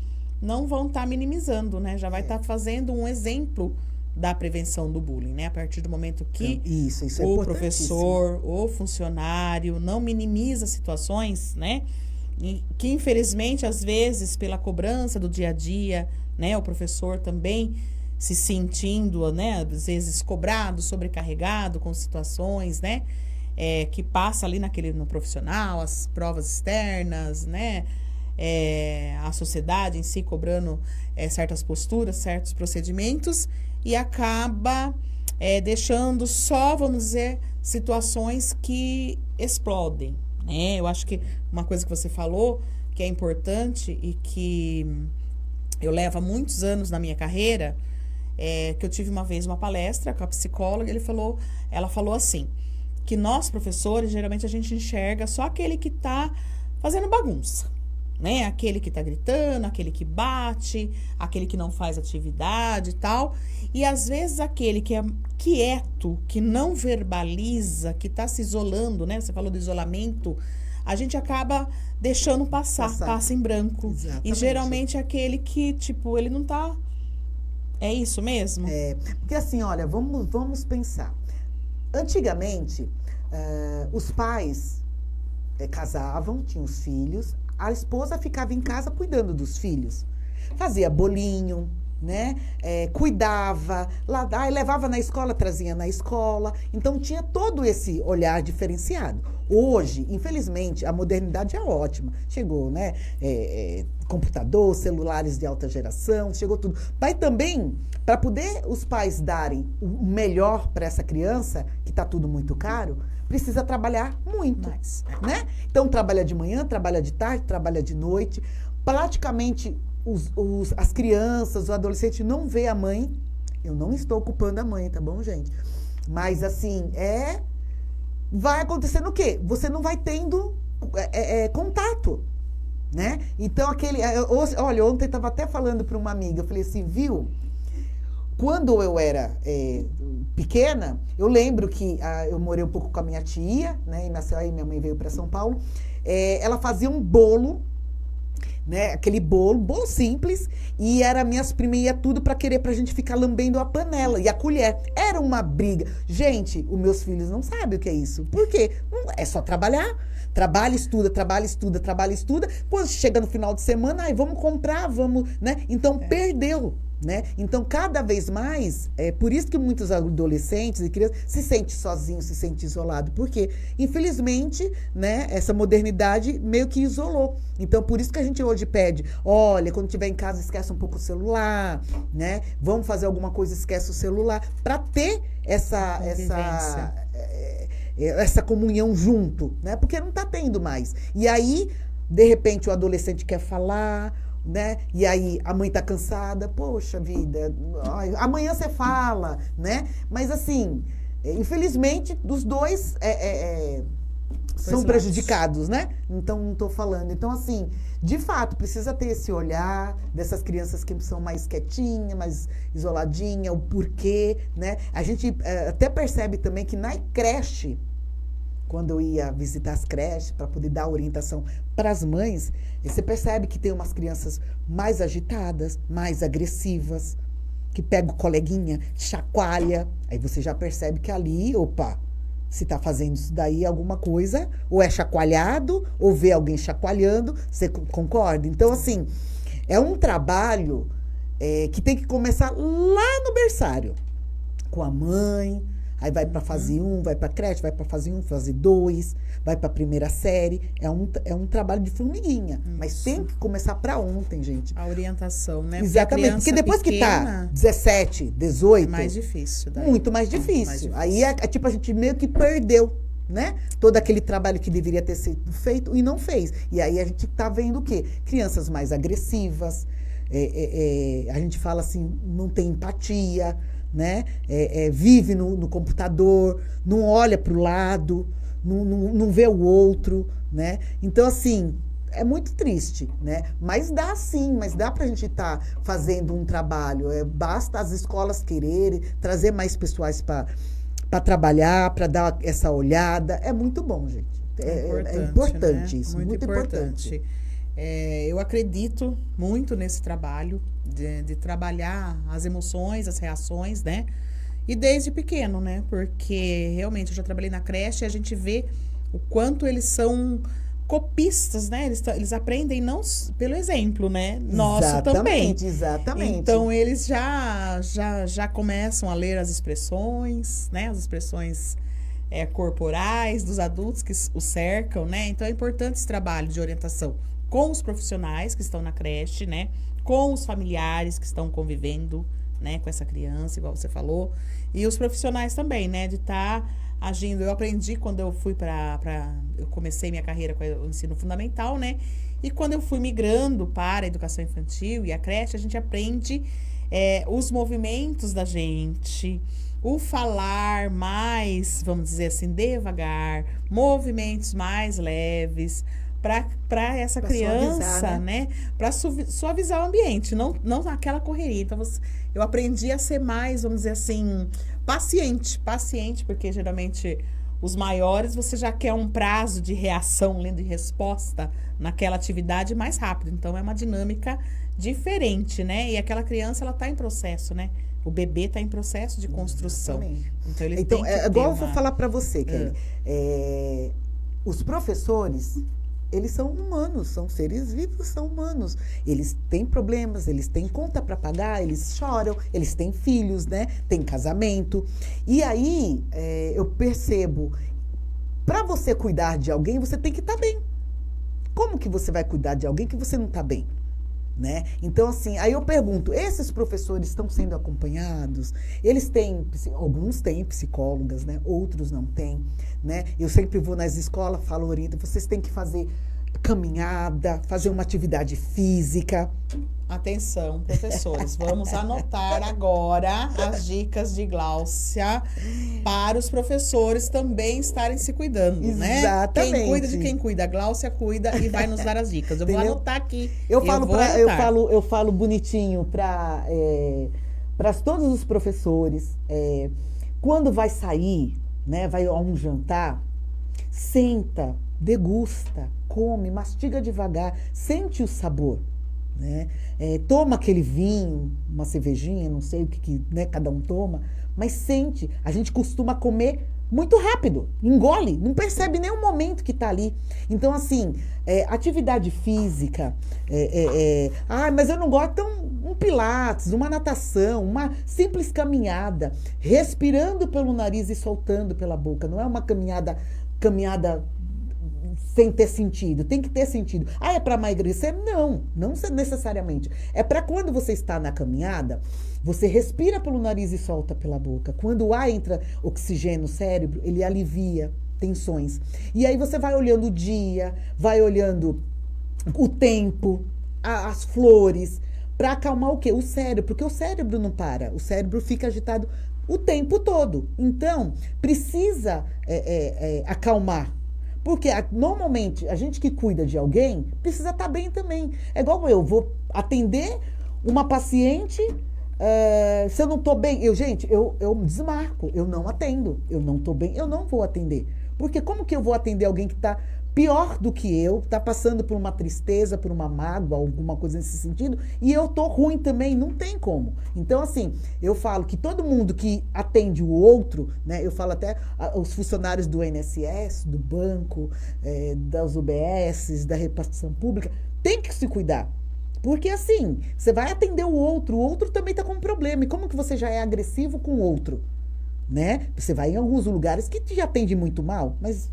não vão estar minimizando, né? Já vai estar fazendo um exemplo da prevenção do bullying, né? A partir do momento que isso o professor, o funcionário não minimiza situações, né? E que infelizmente às vezes pela cobrança do dia a dia, né, o professor também se sentindo, né, às vezes cobrado, sobrecarregado com situações, né, que passa ali no profissional, as provas externas, né, a sociedade em si cobrando certas posturas, certos procedimentos e acaba deixando só, vamos dizer, situações que explodem, né? Eu acho que uma coisa que você falou que é importante e que eu levo há muitos anos na minha carreira, que eu tive uma vez uma palestra com a psicóloga, ela falou assim, que nós, professores, geralmente a gente enxerga só aquele que está fazendo bagunça, né? Aquele que está gritando, aquele que bate, aquele que não faz atividade e tal. E às vezes aquele que é quieto, que não passar, que está se isolando, né? Você falou do isolamento, a gente acaba deixando passa em branco. Exatamente. E geralmente é aquele que, tipo, ele não tá... É isso mesmo? Porque assim, olha, vamos pensar. Antigamente, os pais casavam, tinham os filhos, a esposa ficava em casa cuidando dos filhos. Fazia bolinho, né? Cuidava, levava na escola, trazia na escola. Então tinha todo esse olhar diferenciado. Hoje, infelizmente, a modernidade é ótima. Chegou, né? Computador, celulares de alta geração, chegou tudo. Mas também, para poder os pais darem o melhor para essa criança, que está tudo muito caro, precisa trabalhar muito, né? Então trabalha de manhã, trabalha de tarde, trabalha de noite. Praticamente as crianças, os adolescentes não vê a mãe. Eu não estou culpando a mãe, tá bom, gente? Mas assim, vai acontecendo o quê? Você não vai tendo contato, né? Então olha, ontem eu estava até falando para uma amiga, eu falei assim, viu? Quando eu era pequena, eu lembro que eu morei um pouco com a minha tia, né? Em Maceió, e minha mãe veio para São Paulo. Ela fazia um bolo, né? Aquele bolo simples, e minhas primas ia tudo para querer pra gente ficar lambendo a panela e a colher. Era uma briga. Gente, os meus filhos não sabem o que é isso. Por quê? É só trabalhar. Trabalha, estuda, trabalha, estuda, trabalha, estuda. Quando chega no final de semana, vamos comprar, vamos, né? Então, perdeu. Né? Então, cada vez mais, por isso que muitos adolescentes e crianças se sentem sozinhos, se sentem isolados, porque, infelizmente, né, essa modernidade meio que isolou. Então, por isso que a gente hoje pede, olha, quando estiver em casa, esquece um pouco o celular, né? Vamos fazer alguma coisa, esquece o celular, para ter essa comunhão junto, né? Porque não está tendo mais. E aí, de repente, o adolescente quer falar, né? E aí a mãe tá cansada, poxa vida, amanhã você fala, né? Mas assim, infelizmente, os dois são prejudicados, né? Então, não tô falando. Então, assim, de fato, precisa ter esse olhar dessas crianças que são mais quietinhas, mais isoladinhas, o porquê, né? A gente até percebe também que na creche, quando eu ia visitar as creches para poder dar orientação para as mães, você percebe que tem umas crianças mais agitadas, mais agressivas, que pega o coleguinha, chacoalha. Aí você já percebe que ali, opa, se está fazendo isso daí, alguma coisa, ou é chacoalhado, ou vê alguém chacoalhando, você concorda? Então, assim, é um trabalho que tem que começar lá no berçário, com a mãe. Aí vai para fase 1, vai para creche, vai para fase 1, fase 2, vai para a primeira série. É um trabalho de formiguinha. Isso. Mas tem que começar para ontem, gente. A orientação, né? Exatamente. Porque depois pequena, que tá 17, 18... É mais difícil. Daí. Muito mais difícil. Aí tipo, a gente meio que perdeu, né? Todo aquele trabalho que deveria ter sido feito e não fez. E aí a gente tá vendo o quê? Crianças mais agressivas. A gente fala assim, não tem empatia, né? Vive no computador, não olha para o lado, não vê o outro, né? Então, assim, é muito triste, né? Mas dá sim, mas dá para a gente estar fazendo um trabalho. Basta as escolas quererem trazer mais pessoas para trabalhar, para dar essa olhada. É muito bom, gente. É importante, né? Isso, muito importante. Eu acredito muito nesse trabalho de trabalhar as emoções, as reações, né? E desde pequeno, né? Porque realmente eu já trabalhei na creche e a gente vê o quanto eles são copistas, né? Eles aprendem não pelo exemplo, né? Nosso também. Exatamente. Então eles já começam a ler as expressões, né? As expressões corporais dos adultos que os cercam, né? Então é importante esse trabalho de orientação com os profissionais que estão na creche, né? Com os familiares que estão convivendo, né? Com essa criança, igual você falou. E os profissionais também, né? De estar agindo. Eu aprendi quando eu fui eu comecei minha carreira com o ensino fundamental, né? E quando eu fui migrando para a educação infantil e a creche, a gente aprende os movimentos da gente, o falar mais, vamos dizer assim, devagar, movimentos mais leves, para essa Pra criança, suavizar, né? Para suavizar o ambiente, não naquela correria. Então, eu aprendi a ser mais, vamos dizer assim, paciente, porque geralmente os maiores você já quer um prazo de reação, de resposta naquela atividade mais rápido. Então, é uma dinâmica diferente, né? E aquela criança, ela está em processo, né? O bebê está em processo de construção. Exatamente. Então, ele Então, tem que é igual ter eu vou uma... falar para você, Kelly. Os professores, eles são humanos, são seres vivos, são humanos. Eles têm problemas, eles têm conta para pagar, eles choram, eles têm filhos, né? Tem casamento. E aí, eu percebo, para você cuidar de alguém, você tem que estar bem. Como que você vai cuidar de alguém que você não está bem? Né? Então, assim, aí eu pergunto, esses professores estão sendo acompanhados? Eles têm, alguns têm psicólogas, né? Outros não têm, né? Eu sempre vou nas escolas, falo, oriento, vocês têm que fazer caminhada, fazer uma atividade física. Atenção, professores, vamos anotar agora as dicas de Gláucia para os professores também estarem se cuidando, né? Exatamente. Quem cuida de quem cuida, a Gláucia cuida e vai nos dar as dicas. Eu vou Entendeu? anotar aqui. Eu vou falo bonitinho para todos os professores. Quando vai sair, né, vai a um jantar, senta, degusta, come, mastiga devagar, sente o sabor. Né? Toma aquele vinho, uma cervejinha, não sei o que né, cada um toma, mas sente. A gente costuma comer muito rápido, engole, não percebe nem o momento que está ali. Então, assim, atividade física, mas eu não gosto, então um pilates, uma natação, uma simples caminhada, respirando pelo nariz e soltando pela boca. Não é uma caminhada sem ter sentido, tem que ter sentido. É para emagrecer? Não necessariamente. É para quando você está na caminhada, você respira pelo nariz e solta pela boca. Quando o ar entra oxigênio no cérebro, ele alivia tensões. E aí você vai olhando o dia, vai olhando o tempo, as flores, para acalmar o quê? O cérebro, porque o cérebro não para, o cérebro fica agitado o tempo todo. Então, precisa acalmar. Porque normalmente a gente que cuida de alguém precisa estar bem também. É igual eu vou atender uma paciente, se eu não estou bem, eu desmarco, eu não atendo, eu não estou bem, eu não vou atender. Porque como que eu vou atender alguém que está pior do que eu, está passando por uma tristeza, por uma mágoa, alguma coisa nesse sentido, e eu tô ruim também, não tem como. Então, assim, eu falo que todo mundo que atende o outro, né, eu falo até os funcionários do INSS, do banco, das UBS, da repartição pública, tem que se cuidar. Porque, assim, você vai atender o outro também está com um problema. E como que você já é agressivo com o outro? Né? Você vai em alguns lugares que te atende muito mal, mas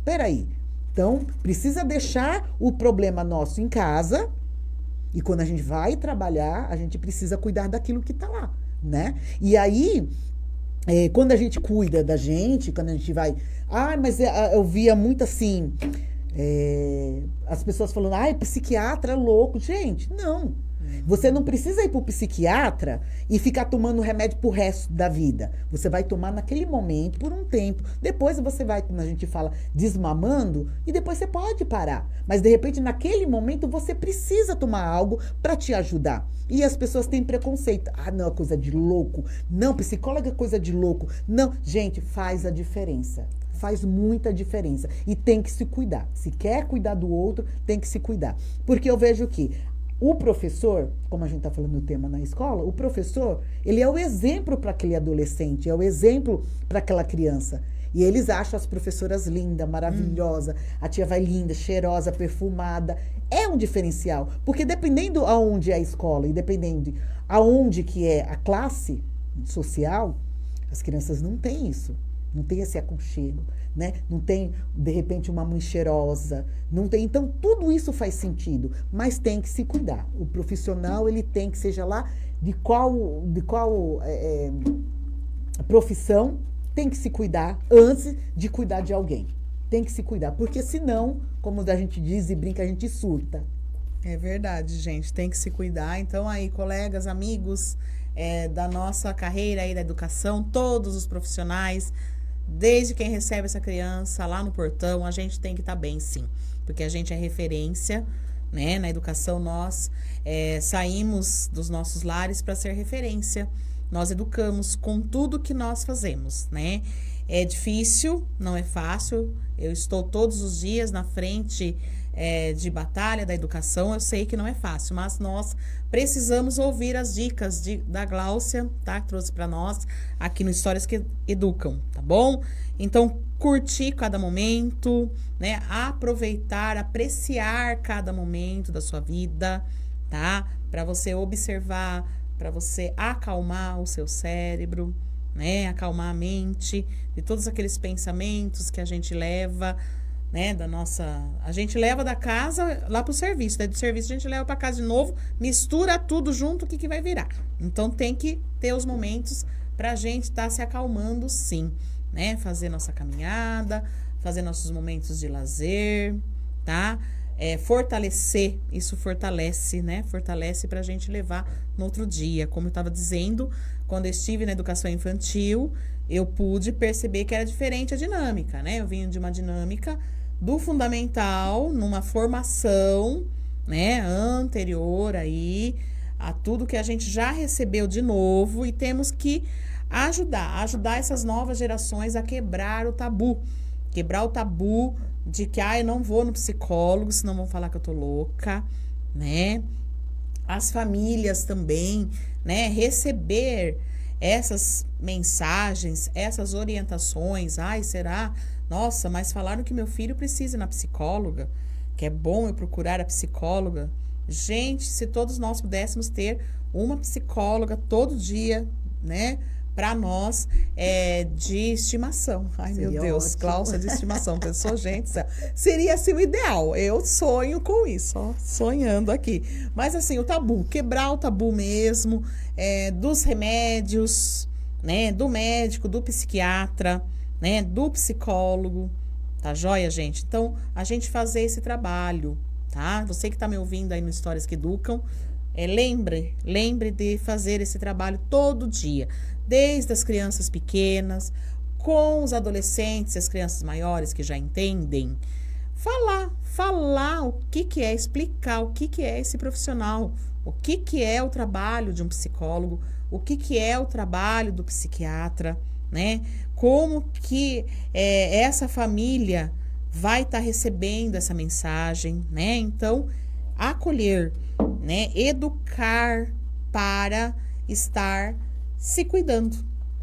peraí. Então, precisa deixar o problema nosso em casa e quando a gente vai trabalhar, a gente precisa cuidar daquilo que está lá, né? E aí, quando a gente cuida da gente, quando a gente vai... mas eu via muito assim, as pessoas falando, psiquiatra louco. Gente, não. Você não precisa ir para o psiquiatra e ficar tomando remédio pro resto da vida. Você vai tomar naquele momento, por um tempo. Depois você vai, como a gente fala, desmamando e depois você pode parar. Mas, de repente, naquele momento, você precisa tomar algo para te ajudar. E as pessoas têm preconceito. Não, é coisa de louco. Não, psicóloga é coisa de louco. Não, gente, faz a diferença. Faz muita diferença. E tem que se cuidar. Se quer cuidar do outro, tem que se cuidar. Porque eu vejo que o professor, como a gente está falando no tema na escola, o professor, ele é o exemplo para aquele adolescente, é o exemplo para aquela criança. E eles acham as professoras lindas, maravilhosas, a tia vai linda, cheirosa, perfumada. É um diferencial, porque dependendo aonde é a escola e dependendo aonde que é a classe social, as crianças não têm isso. Não tem esse aconchego, né? Não tem, de repente, uma mãe cheirosa. Não tem. Então, tudo isso faz sentido, mas tem que se cuidar. O profissional, ele tem que, seja lá de qual profissão, tem que se cuidar antes de cuidar de alguém. Tem que se cuidar, porque senão, como a gente diz e brinca, a gente surta. É verdade, gente. Tem que se cuidar. Então, aí, colegas, amigos... da nossa carreira aí da educação, todos os profissionais, desde quem recebe essa criança lá no portão, a gente tem que estar bem, sim. Porque a gente é referência, né? Na educação, nós saímos dos nossos lares para ser referência. Nós educamos com tudo que nós fazemos, né? É difícil, não é fácil. Eu estou todos os dias na frente de batalha da educação. Eu sei que não é fácil, mas nós precisamos ouvir as dicas da Gláucia, tá? Que trouxe para nós aqui no Histórias que Educam, tá bom? Então, curtir cada momento, né? Aproveitar, apreciar cada momento da sua vida, tá? Para você observar, para você acalmar o seu cérebro, né? Acalmar a mente de todos aqueles pensamentos que a gente leva, né? A gente leva da casa lá pro serviço, daí do serviço a gente leva para casa de novo, mistura tudo junto, o que vai virar? Então tem que ter os momentos pra gente estar se acalmando, sim, né? Fazer nossa caminhada, fazer nossos momentos de lazer, tá? Fortalecer, isso fortalece, né? Fortalece pra gente levar no outro dia. Como eu estava dizendo, quando eu estive na educação infantil, eu pude perceber que era diferente a dinâmica, né? Eu vim de uma dinâmica do fundamental, numa formação, né, anterior aí a tudo que a gente já recebeu de novo, e temos que ajudar essas novas gerações a quebrar o tabu de que eu não vou no psicólogo, senão vão falar que eu tô louca, né? As famílias também, né, receber essas mensagens, essas orientações. Será? Nossa, mas falaram que meu filho precisa ir na psicóloga, que é bom eu procurar a psicóloga. Gente, se todos nós pudéssemos ter uma psicóloga todo dia, né, para nós, de estimação. Seria meu Deus, ótimo. Cláudia, de estimação. Pensou, gente, seria assim o ideal. Eu sonho com isso, ó, sonhando aqui. Mas assim, o tabu, quebrar o tabu mesmo, dos remédios, né, do médico, do psiquiatra, né, do psicólogo, tá joia, gente? Então, a gente fazer esse trabalho, tá? Você que tá me ouvindo aí no Histórias que Educam, lembre de fazer esse trabalho todo dia, desde as crianças pequenas, com os adolescentes, as crianças maiores que já entendem, falar o que é, explicar o que é esse profissional, o que é o trabalho de um psicólogo, o que é o trabalho do psiquiatra, né? Como que essa família vai estar recebendo essa mensagem, né? Então, acolher, né? Educar para estar se cuidando,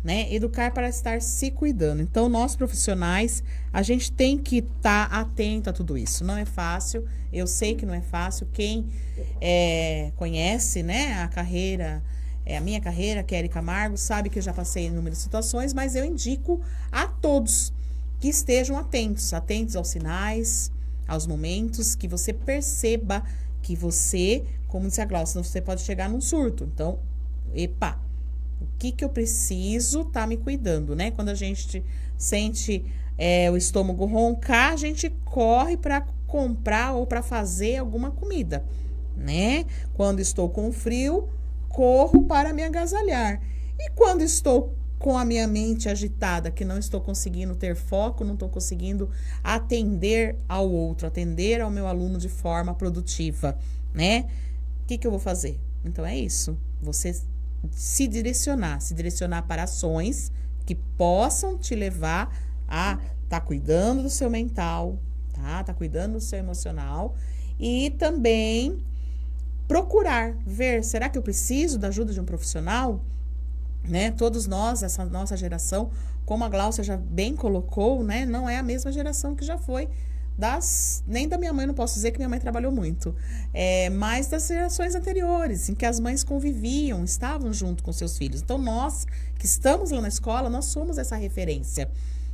né? Educar para estar se cuidando. Então, nós profissionais, a gente tem que estar atento a tudo isso. Não é fácil, eu sei que não é fácil. Quem conhece, né, a minha carreira, que é Érica Camargo, sabe que eu já passei em inúmeras situações, mas eu indico a todos que estejam atentos aos sinais, aos momentos, que você perceba que você, como disse a Gláucia, você pode chegar num surto. Então, o que eu preciso tá me cuidando, né? Quando a gente sente o estômago roncar, a gente corre para comprar ou para fazer alguma comida, né? Quando estou com frio, corro para me agasalhar. E quando estou com a minha mente agitada, que não estou conseguindo ter foco, não estou conseguindo atender ao outro, atender ao meu aluno de forma produtiva, né? O que eu vou fazer? Então, é isso. Você se direcionar para ações que possam te levar a estar cuidando do seu mental, tá cuidando do seu emocional, e também procurar ver, será que eu preciso da ajuda de um profissional? Né? Todos nós, essa nossa geração, como a Gláucia já bem colocou, né? Não é a mesma geração que já foi nem da minha mãe, não posso dizer que minha mãe trabalhou muito, mas das gerações anteriores, em que as mães conviviam, estavam junto com seus filhos. Então, nós que estamos lá na escola, nós somos essa referência.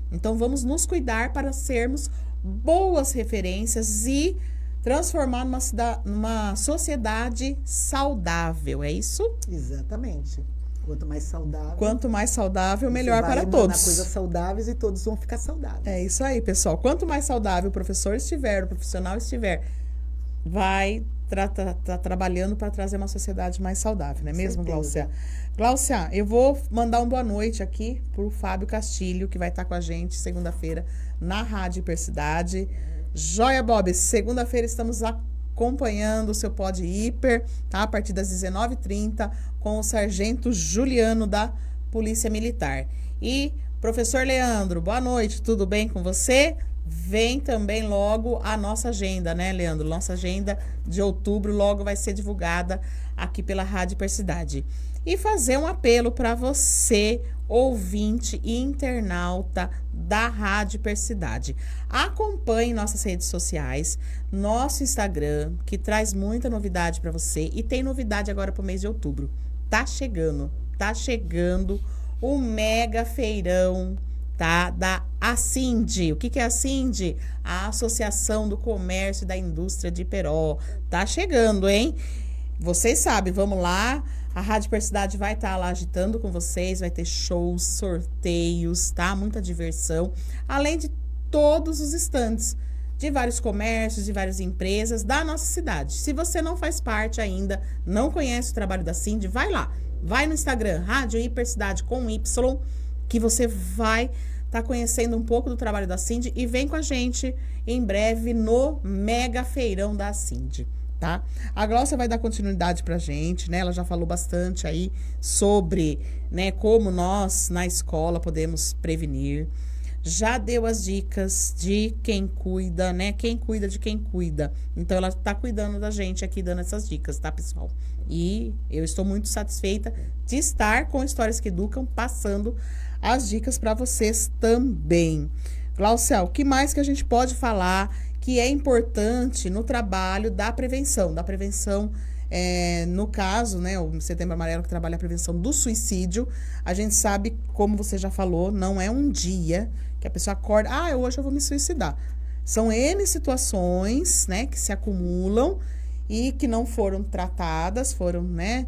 Então, vamos nos cuidar para sermos boas referências e transformar numa sociedade saudável, é isso? Exatamente. Quanto mais saudável, melhor para todos. Coisas saudáveis e todos vão ficar saudáveis. É isso aí, pessoal. Quanto mais saudável o professor estiver, o profissional estiver, vai tá trabalhando para trazer uma sociedade mais saudável, não é mesmo, certeza. Gláucia? Gláucia, eu vou mandar uma boa noite aqui pro Fábio Castilho, que vai estar com a gente segunda-feira na Rádio Hipercidade. Joia, Bob, segunda-feira estamos acompanhando o seu Pod Hiper, tá? A partir das 19h30, com o Sargento Juliano da Polícia Militar. E, professor Leandro, boa noite, tudo bem com você? Vem também logo a nossa agenda, né, Leandro? Nossa agenda de outubro logo vai ser divulgada aqui pela Rádio Hipercidade. E fazer um apelo para você, ouvinte e internauta da Rádio Hipercidade. Acompanhe nossas redes sociais, nosso Instagram, que traz muita novidade para você. E tem novidade agora para o mês de outubro. Tá chegando o mega feirão, tá? Da ACIND. O que é a ACIND? A Associação do Comércio e da Indústria de Iperó. Tá chegando, hein? Vocês sabem, vamos lá. A Rádio Hipercidade vai estar lá agitando com vocês, vai ter shows, sorteios, tá? Muita diversão. Além de todos os estandes de vários comércios, de várias empresas da nossa cidade. Se você não faz parte ainda, não conhece o trabalho da ACIND, vai lá. Vai no Instagram, Rádio Hipercidade com Y, que você vai estar conhecendo um pouco do trabalho da ACIND e vem com a gente em breve no mega feirão da ACIND. Tá? A Gláucia vai dar continuidade pra gente, né? Ela já falou bastante aí sobre, né, como nós na escola podemos prevenir. Já deu as dicas de quem cuida, né? Quem cuida de quem cuida. Então ela tá cuidando da gente aqui, dando essas dicas, tá, pessoal? E eu estou muito satisfeita de estar com Histórias que Educam, passando as dicas para vocês também. Gláucia, o que mais que a gente pode falar que é importante no trabalho da prevenção? No caso, né, o Setembro Amarelo, que trabalha a prevenção do suicídio, a gente sabe, como você já falou, não é um dia que a pessoa acorda, hoje eu vou me suicidar. São N situações, né, que se acumulam e que não foram tratadas, foram, né,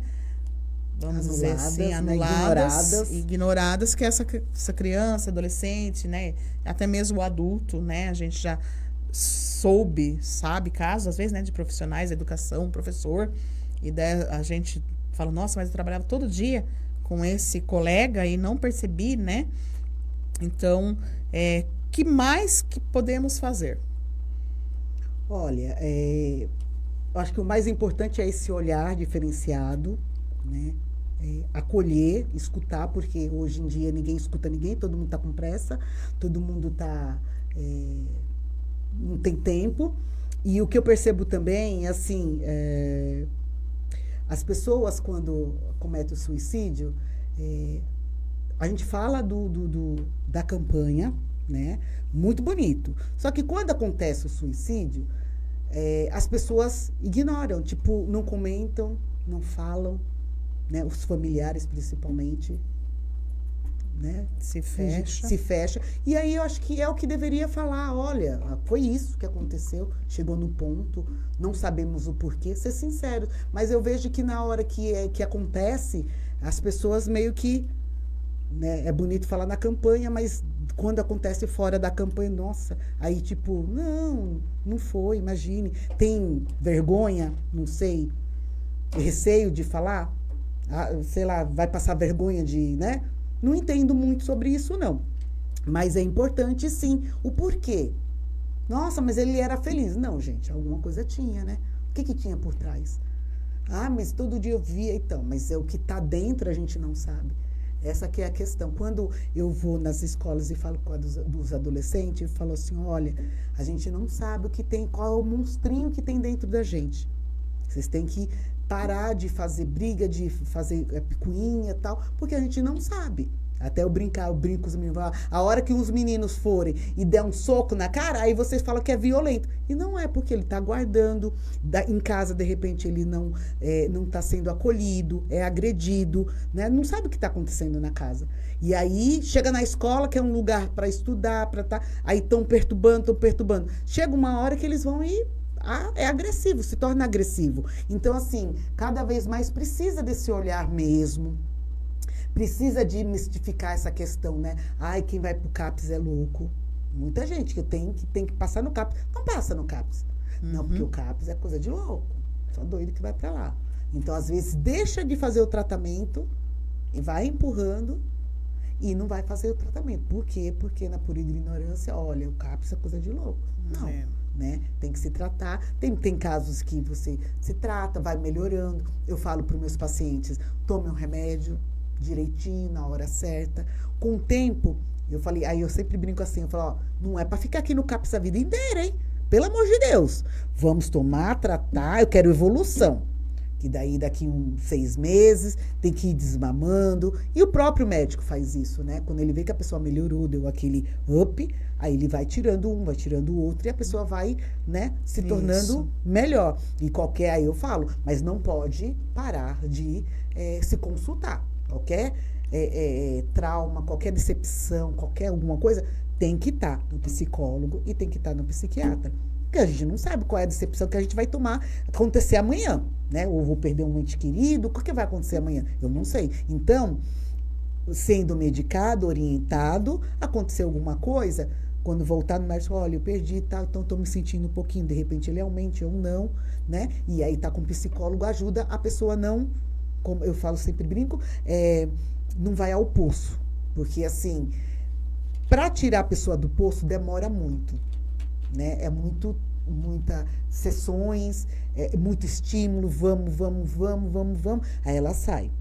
vamos dizer assim, anuladas, ignoradas, que essa criança, adolescente, né, até mesmo o adulto, né, a gente já sabe casos, às vezes, né, de profissionais da educação, professor, e daí a gente fala, nossa, mas eu trabalhava todo dia com esse colega e não percebi, né? Então, que mais que podemos fazer? Olha, eu acho que o mais importante é esse olhar diferenciado, né? Acolher, escutar, porque hoje em dia ninguém escuta ninguém, todo mundo está com pressa, todo mundo está... não tem tempo. E o que eu percebo também, assim, as pessoas, quando cometem o suicídio, a gente fala da campanha, né? Muito bonito. Só que quando acontece o suicídio, as pessoas ignoram, tipo, não comentam, não falam, né? Os familiares, principalmente, né? Se fecha. E aí eu acho que é o que deveria falar, olha, foi isso que aconteceu, chegou no ponto, não sabemos o porquê, ser sincero. Mas eu vejo que na hora que acontece, as pessoas meio que, né, é bonito falar na campanha, mas quando acontece fora da campanha, nossa, aí tipo, não foi, imagine, tem vergonha, não sei, receio de falar, sei lá, vai passar vergonha de, né? Não entendo muito sobre isso, não. Mas é importante, sim, o porquê. Nossa, mas ele era feliz. Não, gente, alguma coisa tinha, né? O que tinha por trás? Mas todo dia eu via, então. Mas o que está dentro a gente não sabe. Essa que é a questão. Quando eu vou nas escolas e falo com dos adolescentes, eu falo assim, olha, a gente não sabe o que tem, qual é o monstrinho que tem dentro da gente. Vocês têm que parar de fazer briga, de fazer picuinha e tal, porque a gente não sabe. Até eu brinco com os meninos. A hora que os meninos forem e der um soco na cara, aí vocês falam que é violento. E não é, porque ele está guardando. Em casa, de repente, ele não está sendo acolhido, é agredido, né? Não sabe o que está acontecendo na casa. E aí, chega na escola, que é um lugar para estudar, aí estão perturbando. Chega uma hora que eles vão e... é agressivo, se torna agressivo. Então, assim, cada vez mais precisa desse olhar mesmo. Precisa de mistificar essa questão, né? Quem vai pro CAPS é louco. Muita gente que tem que passar no CAPS. Não passa no CAPS. Não, porque o CAPS é coisa de louco. Só doido que vai para lá. Então, às vezes, deixa de fazer o tratamento e vai empurrando e não vai fazer o tratamento. Por quê? Porque na pura ignorância, olha, o CAPS é coisa de louco. Não, né? Tem que se tratar. Tem casos que você se trata, vai melhorando. Eu falo para os meus pacientes, tome um remédio direitinho, na hora certa. Com o tempo, eu falei, aí eu sempre brinco assim, eu falo, ó, não é para ficar aqui no CAPS a vida inteira, hein? Pelo amor de Deus. Vamos tomar, tratar, eu quero evolução. Que daí, daqui uns 6 meses, tem que ir desmamando. E o próprio médico faz isso, né? Quando ele vê que a pessoa melhorou, deu aquele up, aí ele vai tirando um, vai tirando o outro, e a pessoa vai, né, se tornando melhor. E qualquer, aí eu falo, mas não pode parar de se consultar. Qualquer trauma, qualquer decepção, qualquer alguma coisa, tem que estar no psicólogo e tem que estar no psiquiatra. Porque a gente não sabe qual é a decepção que a gente vai tomar, acontecer amanhã, né? Ou vou perder um ente querido, o que vai acontecer amanhã? Eu não sei. Então, sendo medicado, orientado, aconteceu alguma coisa, quando voltar no médico, olha, eu perdi e tal, então estou me sentindo um pouquinho, de repente ele aumente ou não, né? E aí tá com o psicólogo, ajuda a pessoa não, como eu falo, sempre brinco, não vai ao poço. Porque, assim, para tirar a pessoa do poço demora muito. Né? É muitas sessões, muito estímulo, vamos, aí ela sai.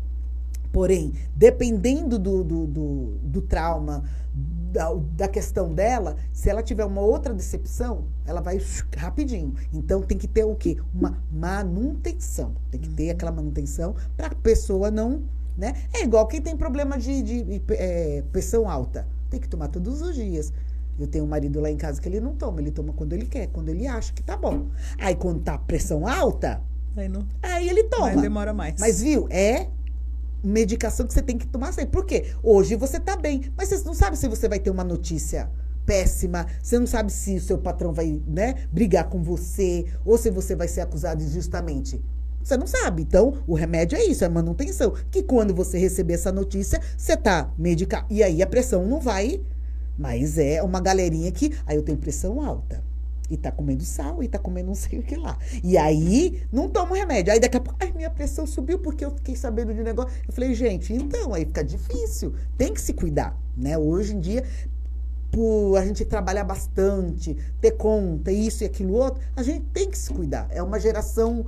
Porém, dependendo do trauma, da questão dela, se ela tiver uma outra decepção, ela vai rapidinho. Então, tem que ter o quê? Uma manutenção. Tem que ter aquela manutenção para a pessoa não... Né? É igual quem tem problema de pressão alta. Tem que tomar todos os dias. Eu tenho um marido lá em casa que ele não toma, ele toma quando ele quer, quando ele acha que tá bom. Aí quando tá pressão alta, aí ele toma. Aí demora mais. Mas viu, é medicação que você tem que tomar sempre. Por quê? Hoje você tá bem, mas você não sabe se você vai ter uma notícia péssima, você não sabe se o seu patrão vai, né, brigar com você, ou se você vai ser acusado injustamente. Você não sabe. Então, o remédio é isso, é manutenção. Que quando você receber essa notícia, você tá medicado. E aí a pressão não vai... Mas é uma galerinha que... Aí eu tenho pressão alta. E tá comendo sal, e tá comendo não sei o que lá. E aí, não tomo remédio. Aí daqui a pouco, ai, minha pressão subiu porque eu fiquei sabendo de um negócio. Eu falei, gente, então, aí fica difícil. Tem que se cuidar, né? Hoje em dia, por a gente trabalhar bastante, ter conta, isso e aquilo outro, a gente tem que se cuidar. É uma geração...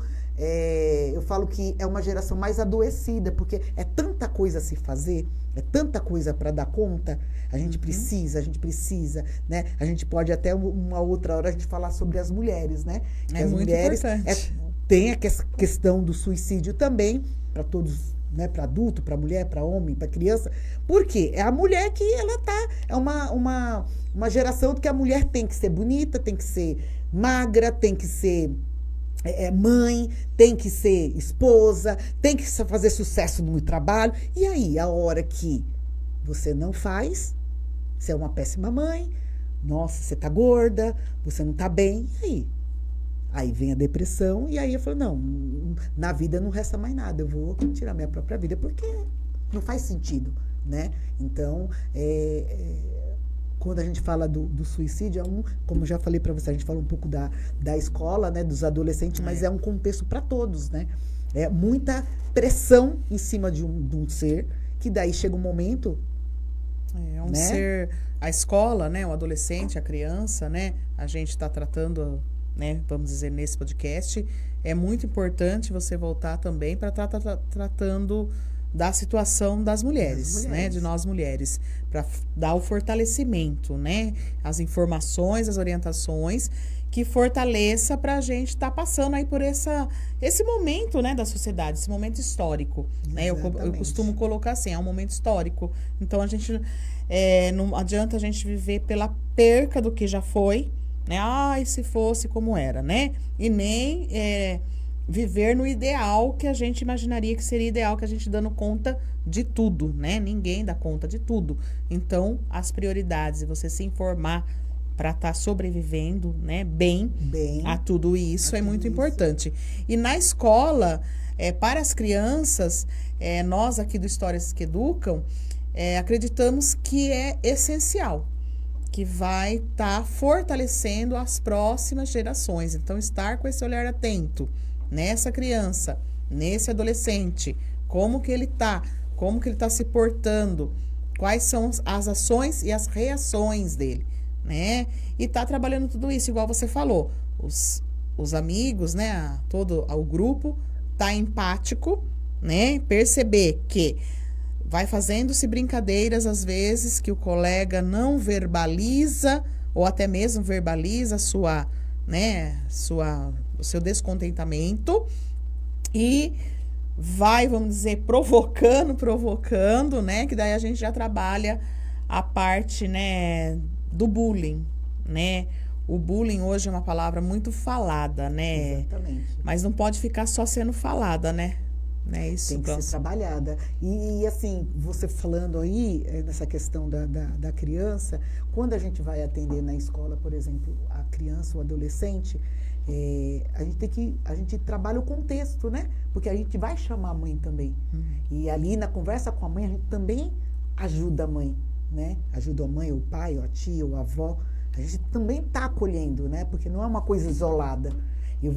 eu falo que é uma geração mais adoecida, porque é tanta coisa a se fazer, é tanta coisa para dar conta, a gente precisa, né? A gente pode até uma outra hora a gente falar sobre as mulheres, né? Que as muito mulheres tem a questão do suicídio também, para todos, né? Para adulto, para mulher, para homem, para criança. Por quê? É a mulher que ela tá, é uma geração que a mulher tem que ser bonita, tem que ser magra, tem que ser mãe, tem que ser esposa, tem que fazer sucesso no trabalho. E aí, a hora que você não faz, você é uma péssima mãe, nossa, você tá gorda, você não tá bem, e aí? Aí vem a depressão, e aí eu falo, não, na vida não resta mais nada, eu vou tirar minha própria vida, porque não faz sentido, né? Então, quando a gente fala do suicídio, como eu já falei para você, a gente fala um pouco da escola, né, dos adolescentes, mas é um contexto para todos, né? É muita pressão em cima de um ser, que daí chega um momento... né? Ser... A escola, né, o adolescente, a criança, né? A gente está tratando, né, vamos dizer, nesse podcast. É muito importante você voltar também para estar tratando... da situação das mulheres, né? De nós mulheres, para dar o fortalecimento, né? As informações, as orientações que fortaleça para a gente estar passando aí por esse momento, né, da sociedade, esse momento histórico, né? Eu costumo colocar assim, é um momento histórico. Então a gente não adianta a gente viver pela perca do que já foi, né? Ai, se fosse como era, né? E nem viver no ideal que a gente imaginaria que seria ideal, que a gente dando conta de tudo, né? Ninguém dá conta de tudo. Então, as prioridades, você se informar para estar sobrevivendo, né, bem a tudo isso é muito importante. E na escola, para as crianças, nós aqui do Histórias que Educam, acreditamos que é essencial, que vai estar fortalecendo as próximas gerações. Então, estar com esse olhar atento, nessa criança, nesse adolescente, como que ele tá se portando, quais são as ações e as reações dele, né? E tá trabalhando tudo isso, igual você falou, os amigos, né, todo o grupo tá empático, né? Perceber que vai fazendo-se brincadeiras às vezes que o colega não verbaliza ou até mesmo verbaliza o seu descontentamento e vai, vamos dizer, provocando, né? Que daí a gente já trabalha a parte, né, do bullying, né? O bullying hoje é uma palavra muito falada, né? Exatamente. Mas não pode ficar só sendo falada, né? Isso, tem que ser trabalhada. E assim, você falando aí, nessa questão da criança, quando a gente vai atender na escola, por exemplo, a criança ou adolescente, a gente trabalha o contexto, né? Porque a gente vai chamar a mãe também. E ali na conversa com a mãe, a gente também ajuda a mãe, né? Ajuda a mãe, o pai, ou a tia, ou a avó. A gente também está acolhendo, né? Porque não é uma coisa isolada.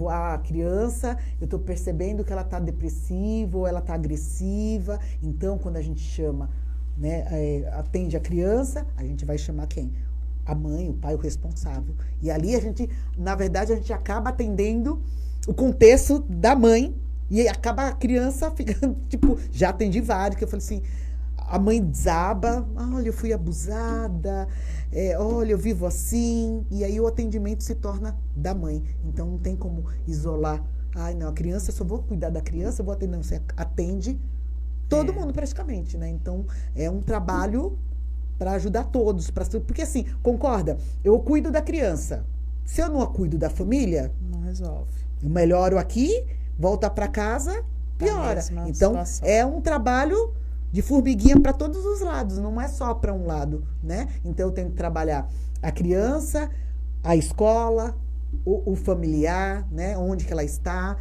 A criança, eu estou percebendo que ela está depressiva ou ela está agressiva. Então, quando a gente chama, né, atende a criança, a gente vai chamar quem? A mãe, o pai, o responsável. E ali na verdade, a gente acaba atendendo o contexto da mãe e acaba a criança ficando, tipo, já atendi vários, que eu falei assim, a mãe desaba, olha, eu fui abusada, olha, eu vivo assim, e aí o atendimento se torna da mãe. Então não tem como isolar, não, a criança, eu só vou cuidar da criança, eu vou atender, não, você atende todo mundo praticamente, né? Então é um trabalho para ajudar todos, porque assim, concorda? Eu cuido da criança, se eu não cuido da família, não resolve. Eu melhoro aqui, volta para casa, piora. Então é um trabalho de formiguinha para todos os lados, não é só para um lado, né? Então eu tenho que trabalhar a criança, a escola, o familiar, né? Onde que ela está.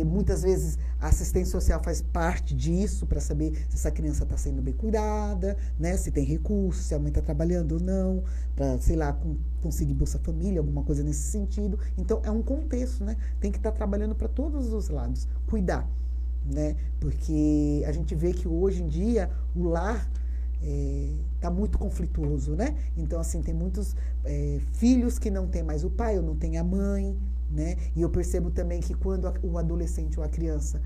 Muitas vezes a assistência social faz parte disso para saber se essa criança está sendo bem cuidada, né? Se tem recurso, se a mãe está trabalhando ou não, para, sei lá, conseguir Bolsa Família, alguma coisa nesse sentido. Então é um contexto, né? Tem que estar trabalhando para todos os lados, cuidar. Né? Porque a gente vê que hoje em dia o lar está muito conflituoso, né? Então, assim, tem muitos filhos que não tem mais o pai ou não tem a mãe, né? E eu percebo também que quando o adolescente ou a criança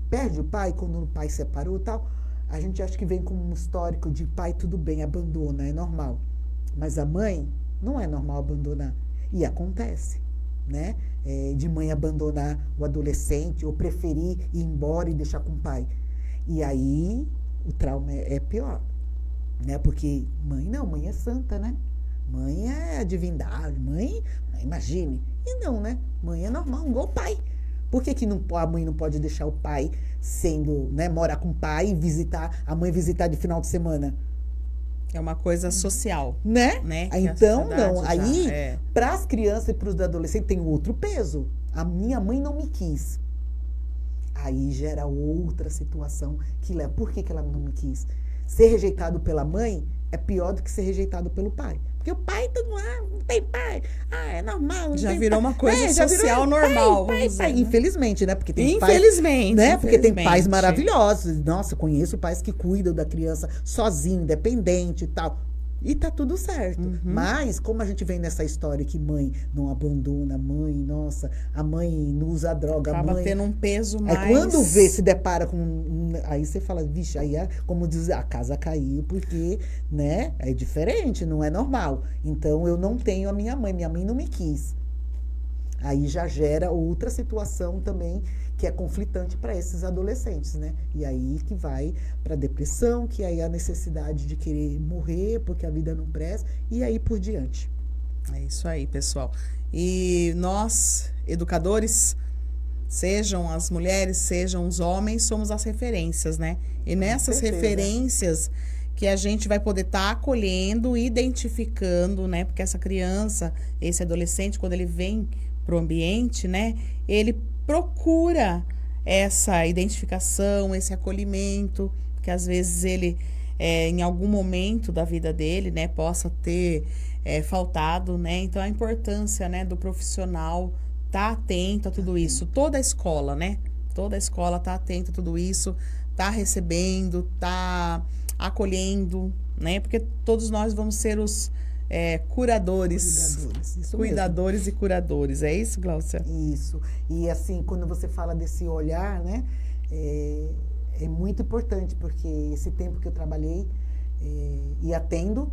perde o pai, quando o pai separou e tal, a gente acha que vem com um histórico de pai, tudo bem, abandona, é normal. Mas a mãe, não é normal abandonar. E acontece, né? De mãe abandonar o adolescente ou preferir ir embora e deixar com o pai. E aí o trauma é pior, né? Porque mãe é santa, né? Mãe é a divindade, mãe, imagine. E não, né? Mãe é normal, igual o pai. Por que a mãe não pode deixar o pai sendo, né, morar com o pai e visitar, a mãe visitar de final de semana? É uma coisa social. Né? Então, não. Aí, é. Para as crianças e para os adolescentes, tem outro peso. A minha mãe não me quis. Aí gera outra situação que leva. Por que ela não me quis? Ser rejeitado pela mãe é pior do que ser rejeitado pelo pai. Porque o pai, todo mundo, não tem pai. É normal. Já virou uma coisa social normal. Pai, dizer, né? Infelizmente, né? Porque tem infelizmente, pais, né? Porque tem pais maravilhosos. Nossa, conheço pais que cuidam da criança sozinho, independente e tal. E tá tudo certo. Mas, como a gente vem nessa história que mãe não abandona, nossa, a mãe não usa droga, acaba a mãe... tendo um peso mais... Aí quando se depara com... Aí você fala, vixe, aí como diz, a casa caiu, porque, né, é diferente, não é normal. Então, eu não tenho a minha mãe não me quis. Aí já gera outra situação também que é conflitante para esses adolescentes, né? E aí que vai para depressão, que aí a necessidade de querer morrer porque a vida não presta, e aí por diante. É isso aí, pessoal. E nós, educadores, sejam as mulheres, sejam os homens, somos as referências, né? E nessas referências que a gente vai poder estar acolhendo, identificando, né? Porque essa criança, esse adolescente, quando ele vem para o ambiente, né? Ele procura essa identificação, esse acolhimento, que às vezes ele, em algum momento da vida dele, né, possa ter faltado, né? Então, a importância, né, do profissional tá atento a tudo isso. Toda a escola, né? Toda a escola tá atenta a tudo isso, tá recebendo, tá acolhendo, né? Porque todos nós vamos ser os curadores. Isso Cuidadores mesmo. e curadores. É isso, Gláucia? Isso. E assim, quando você fala desse olhar, né? É muito importante, porque esse tempo que eu trabalhei e atendo,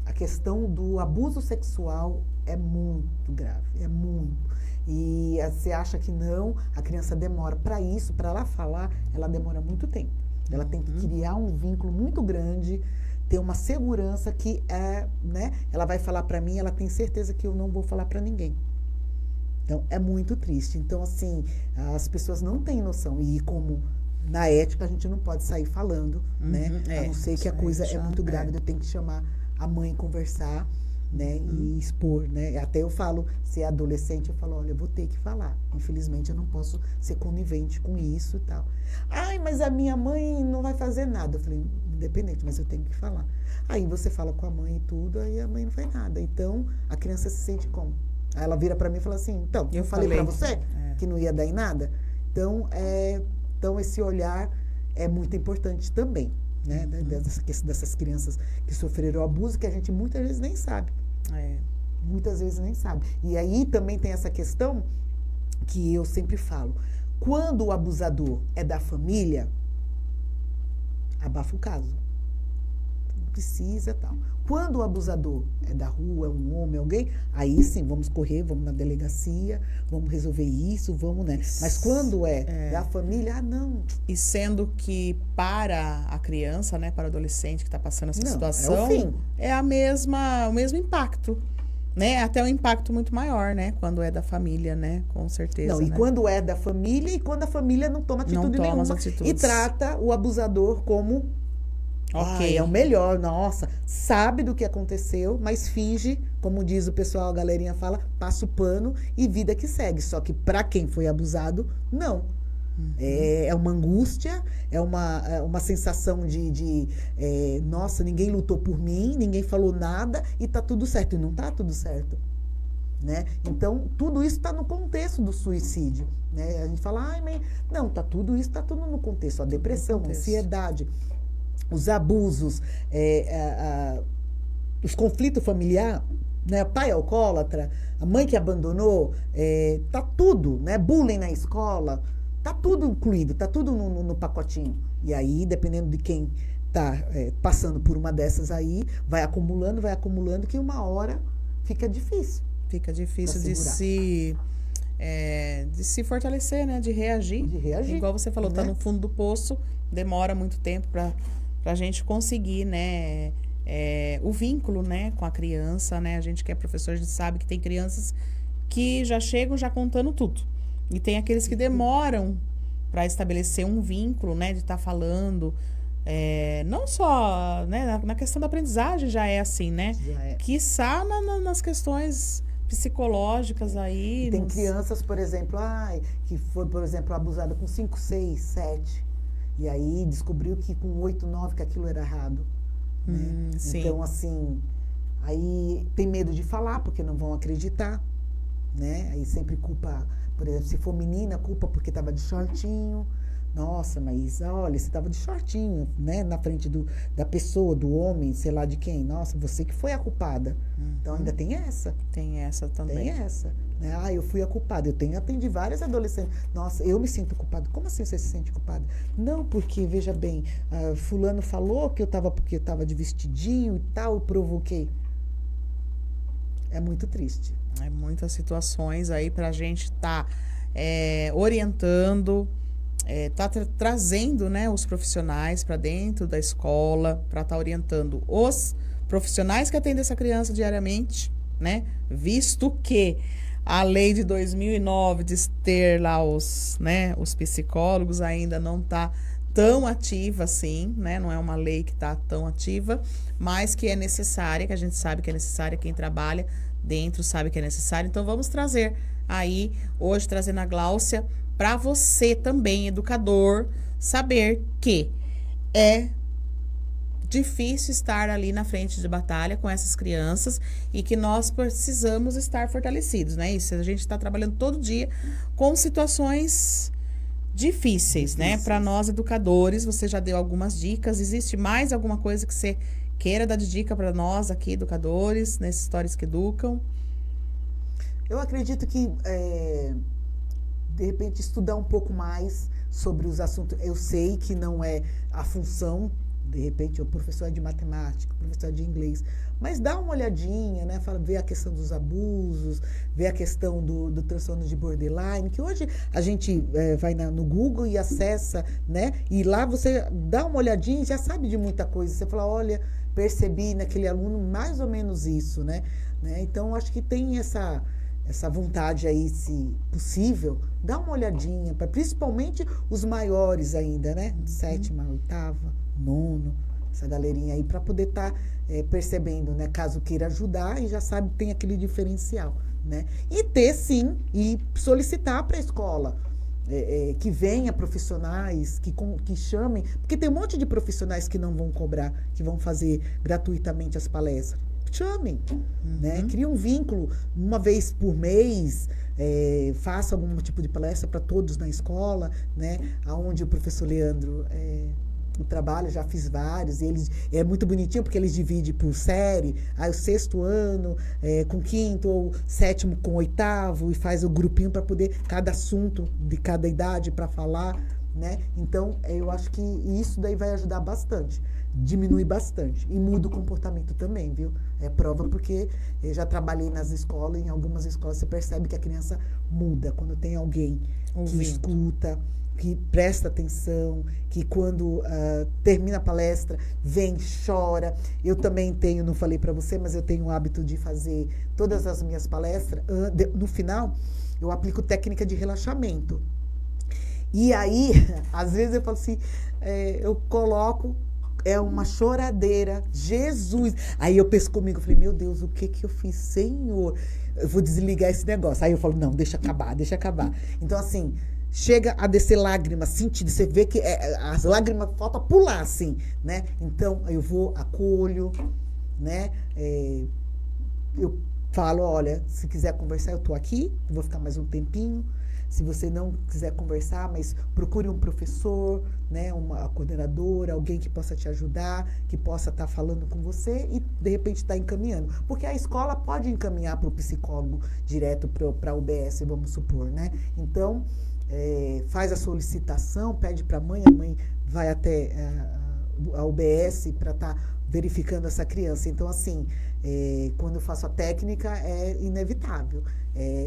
a questão do abuso sexual é muito grave, é muito. E você acha que não, a criança demora para isso, para ela falar, ela demora muito tempo. Ela tem que criar um vínculo muito grande, ter uma segurança que né? Ela vai falar para mim, ela tem certeza que eu não vou falar para ninguém. Então, é muito triste. Então, assim, as pessoas não têm noção. E como na ética a gente não pode sair falando, né? A não ser que a coisa é muito grave, eu tenho que chamar a mãe, conversar, né? E expor, né? Até eu falo, se é adolescente, eu falo, olha, eu vou ter que falar. Infelizmente, eu não posso ser conivente com isso e tal. Ai, mas a minha mãe não vai fazer nada. Eu falei, independente, mas eu tenho que falar. Aí você fala com a mãe e tudo, aí a mãe não faz nada. Então, a criança se sente como? Aí ela vira para mim e fala assim, então, eu falei para você que não ia dar em nada? Então, esse olhar é muito importante também, né? Dessas crianças que sofreram abuso, que a gente muitas vezes nem sabe. Muitas vezes nem sabe. E aí também tem essa questão que eu sempre falo. Quando o abusador é da família, abafa o caso. Não precisa tal. Quando o abusador é da rua, é um homem, alguém, aí sim, vamos correr, vamos na delegacia, vamos resolver isso, vamos, né? Mas quando é da família, não. E sendo que para a criança, né, para o adolescente que está passando essa situação, é o fim. É o mesmo impacto, né? Até um impacto muito maior, né? Quando é da família, né? Com certeza. Não, e né? quando é da família e quando a família não toma atitude nenhuma e trata o abusador como é o melhor, nossa, sabe do que aconteceu, mas finge, como diz o pessoal, a galerinha fala, passa o pano e vida que segue. Só que para quem foi abusado, não. É uma angústia, é uma sensação de nossa, ninguém lutou por mim, ninguém falou nada e tá tudo certo. E não tá tudo certo. Né? Então, tudo isso está no contexto do suicídio. Né? A gente fala, ai, mãe, não, tudo isso está tudo no contexto. A depressão, a ansiedade, os abusos, os conflitos familiares, né? Pai alcoólatra, a mãe que abandonou, tá tudo, né? Bullying na escola, tá tudo incluído, tá tudo no pacotinho. E aí, dependendo de quem tá passando por uma dessas aí, vai acumulando, que uma hora fica difícil. Fica difícil de se fortalecer, né? De reagir. Igual você falou, né? Tá no fundo do poço, demora muito tempo para a gente conseguir, né? O vínculo, né? Com a criança, né? A gente que é professor, a gente sabe que tem crianças que já chegam já contando tudo. E tem aqueles que demoram para estabelecer um vínculo, né? De estar falando. Não só, né? Na questão da aprendizagem já é assim, né? Quiçá nas questões psicológicas aí. Tem crianças, por exemplo, que foi, por exemplo, abusada com 5, 6, 7. E aí descobriu que com 8, 9 que aquilo era errado. Né? Então, assim, aí tem medo de falar, porque não vão acreditar. Né? Aí sempre culpa, por exemplo, se for menina, culpa porque estava de shortinho. Nossa, mas olha, você estava de shortinho, né? Na frente da pessoa, do homem, sei lá de quem. Nossa, você que foi a culpada. Então ainda tem essa. Tem essa também. Tem essa. Né? Eu fui a culpada. Atendi várias adolescentes. Nossa, eu me sinto culpada. Como assim você se sente culpada? Não, porque, veja bem, fulano falou que porque eu estava de vestidinho e tal, eu provoquei. É muito triste. É muitas situações aí pra gente estar orientando, tá trazendo, né, os profissionais para dentro da escola, para estar orientando os profissionais que atendem essa criança diariamente, né, visto que a lei de 2009 de ter lá os psicólogos ainda não está tão ativa assim, né, não é uma lei que está tão ativa, mas que é necessária, que a gente sabe que é necessária, quem trabalha dentro sabe que é necessário. Então vamos trazer aí, hoje trazendo a Gláucia, para você também, educador, saber que difícil estar ali na frente de batalha com essas crianças e que nós precisamos estar fortalecidos, né? Isso, a gente está trabalhando todo dia com situações difíceis, né? Para nós educadores, você já deu algumas dicas. Existe mais alguma coisa que você queira dar de dica para nós aqui, educadores, nesses Histórias que Educam? Eu acredito que, de repente, estudar um pouco mais sobre os assuntos. Eu sei que não é a função, de repente, o professor é de matemática, o professor é de inglês, mas dá uma olhadinha, né? Ver a questão dos abusos, ver a questão do transtorno de borderline, que hoje a gente vai no Google e acessa, né? E lá você dá uma olhadinha e já sabe de muita coisa. Você fala, olha, percebi naquele aluno mais ou menos isso, né? Então, acho que tem essa vontade aí, se possível, dá uma olhadinha, principalmente os maiores ainda, né? 7ª, 8ª, 9º, essa galerinha aí, para poder estar percebendo, né? Caso queira ajudar e já sabe que tem aquele diferencial, né? E ter, sim, e solicitar para a escola que venha profissionais, que chamem, porque tem um monte de profissionais que não vão cobrar, que vão fazer gratuitamente as palestras. Chamem, né? Cria um vínculo uma vez por mês, faça algum tipo de palestra para todos na escola, né? Onde o professor Leandro o trabalho, já fiz vários, e eles, é muito bonitinho porque eles dividem por série, aí o 6º ano com 5º, ou 7º com 8º, e faz o grupinho para poder, cada assunto de cada idade para falar, né? Então, eu acho que isso daí vai ajudar bastante, diminui bastante, e muda o comportamento também, viu? É prova porque eu já trabalhei nas escolas, em algumas escolas você percebe que a criança muda, quando tem alguém que escuta, que presta atenção, que quando termina a palestra, vem, chora. Eu também tenho, não falei para você, mas eu tenho o hábito de fazer todas as minhas palestras, no final, eu aplico técnica de relaxamento. E aí, às vezes eu falo assim, eu coloco, uma choradeira, Jesus. Aí eu penso comigo, eu falei, meu Deus, o que eu fiz, Senhor? Eu vou desligar esse negócio. Aí eu falo, não, deixa acabar. Então, assim, chega a descer lágrimas, sentir, você vê que as lágrimas falta pular, assim, né? Então, eu vou, acolho, né? Eu falo, olha, se quiser conversar, eu tô aqui, vou ficar mais um tempinho. Se você não quiser conversar, mas procure um professor, né, uma coordenadora, alguém que possa te ajudar, que possa estar falando com você e, de repente, estar encaminhando. Porque a escola pode encaminhar para o psicólogo direto para a UBS, vamos supor, né? Então, faz a solicitação, pede para a mãe vai até a UBS para estar verificando essa criança. Então, assim, quando eu faço a técnica, é inevitável.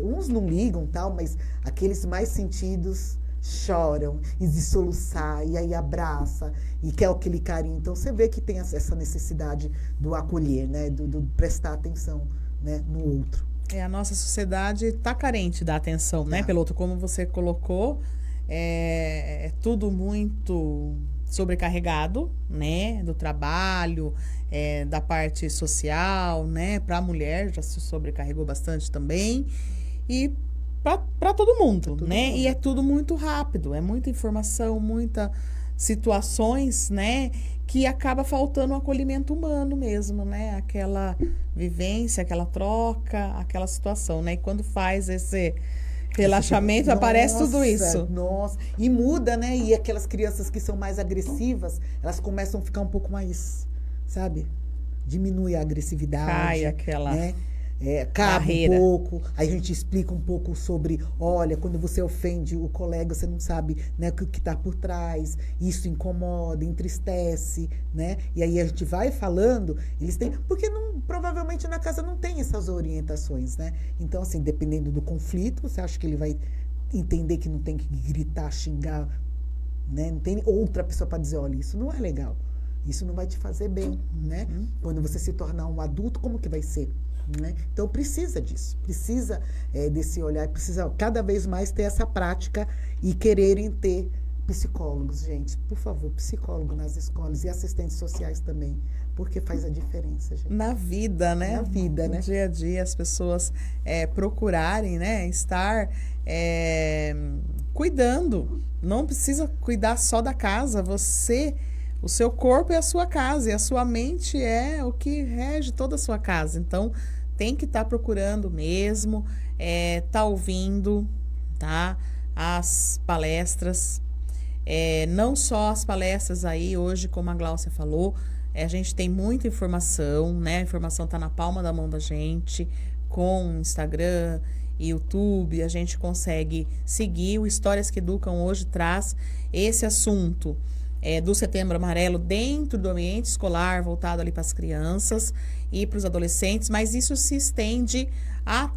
Uns não ligam, tal, mas aqueles mais sentidos choram e de soluçar, e aí abraça, e quer aquele carinho. Então, você vê que tem essa necessidade do acolher, né? Do prestar atenção, né? No outro. A nossa sociedade está carente da atenção, né? Pelo outro, como você colocou, é tudo muito sobrecarregado, né? Do trabalho, da parte social, né? Para a mulher já se sobrecarregou bastante também, e para todo mundo, né? E é tudo muito rápido, é muita informação, muitas situações, né? Que acaba faltando um acolhimento humano mesmo, né? Aquela vivência, aquela troca, aquela situação, né? E quando faz esse relaxamento, aparece tudo isso. Nossa, e muda, né? E aquelas crianças que são mais agressivas, elas começam a ficar um pouco mais, sabe? Diminui a agressividade. Cai aquela... né? Cabe um pouco, aí a gente explica um pouco sobre, olha, quando você ofende o colega, você não sabe, né, o que está por trás, isso incomoda, entristece, né? E aí a gente vai falando, eles têm, porque provavelmente na casa não tem essas orientações, né? Então, assim, dependendo do conflito, você acha que ele vai entender que não tem que gritar, xingar, né? Não tem outra pessoa para dizer, olha, isso não é legal, isso não vai te fazer bem, né? Quando você se tornar um adulto, como que vai ser? Né? Então precisa disso, precisa desse olhar, precisa cada vez mais ter essa prática e quererem ter psicólogos, gente, por favor, psicólogo nas escolas e assistentes sociais também, porque faz a diferença, gente. Na vida, né? Na vida, né? No dia a dia, as pessoas procurarem, né? Estar cuidando, não precisa cuidar só da casa, o seu corpo é a sua casa e a sua mente é o que rege toda a sua casa. Então, tem que estar procurando mesmo, tá ouvindo, tá? As palestras, não só as palestras aí hoje, como a Gláucia falou, a gente tem muita informação, né? A informação tá na palma da mão da gente, com Instagram, YouTube, a gente consegue seguir. O Histórias que Educam hoje traz esse assunto do Setembro Amarelo dentro do ambiente escolar, voltado ali para as crianças e para os adolescentes, mas isso se estende a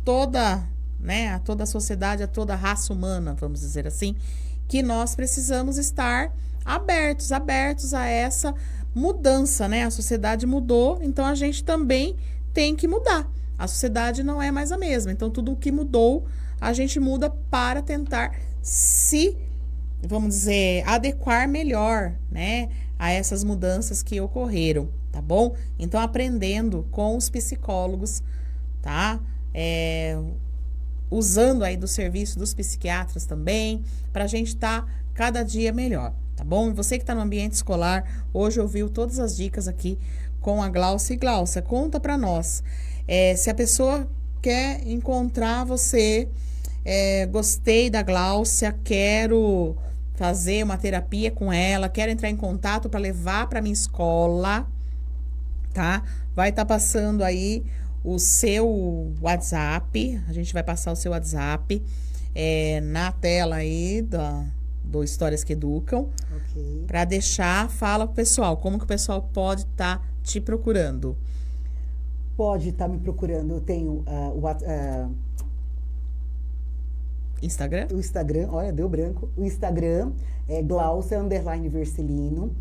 toda, né, a toda a sociedade, a toda a raça humana, vamos dizer assim, que nós precisamos estar abertos a essa mudança, né? A sociedade mudou, então a gente também tem que mudar. A sociedade não é mais a mesma, então tudo o que mudou, a gente muda para tentar se, vamos dizer, adequar melhor, né, a essas mudanças que ocorreram, tá bom? Então, aprendendo com os psicólogos, tá? Usando aí do serviço dos psiquiatras também, para a gente estar cada dia melhor, tá bom? E você que está no ambiente escolar, hoje ouviu todas as dicas aqui com a Gláucia. E Gláucia, conta para nós, se a pessoa quer encontrar você, gostei da Gláucia, quero fazer uma terapia com ela, quero entrar em contato para levar para minha escola, tá? Vai estar passando aí o seu WhatsApp, a gente vai passar o seu WhatsApp na tela aí do Histórias que Educam, Ok. para deixar, fala pro pessoal, como que o pessoal pode estar te procurando. Pode estar me procurando. Eu tenho Instagram? o Instagram, olha, deu branco. O Instagram é Gláucia_Vercelino.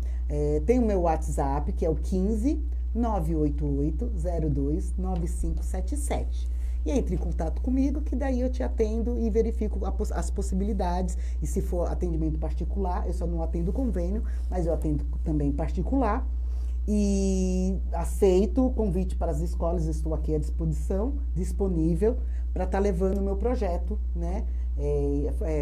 Tem o meu WhatsApp, que é o 15 988 02 9577. E entre em contato comigo, que daí eu te atendo e verifico as possibilidades. E se for atendimento particular, eu só não atendo convênio, mas eu atendo também particular. E aceito o convite para as escolas, estou aqui à disposição, disponível, para estar levando o meu projeto, né?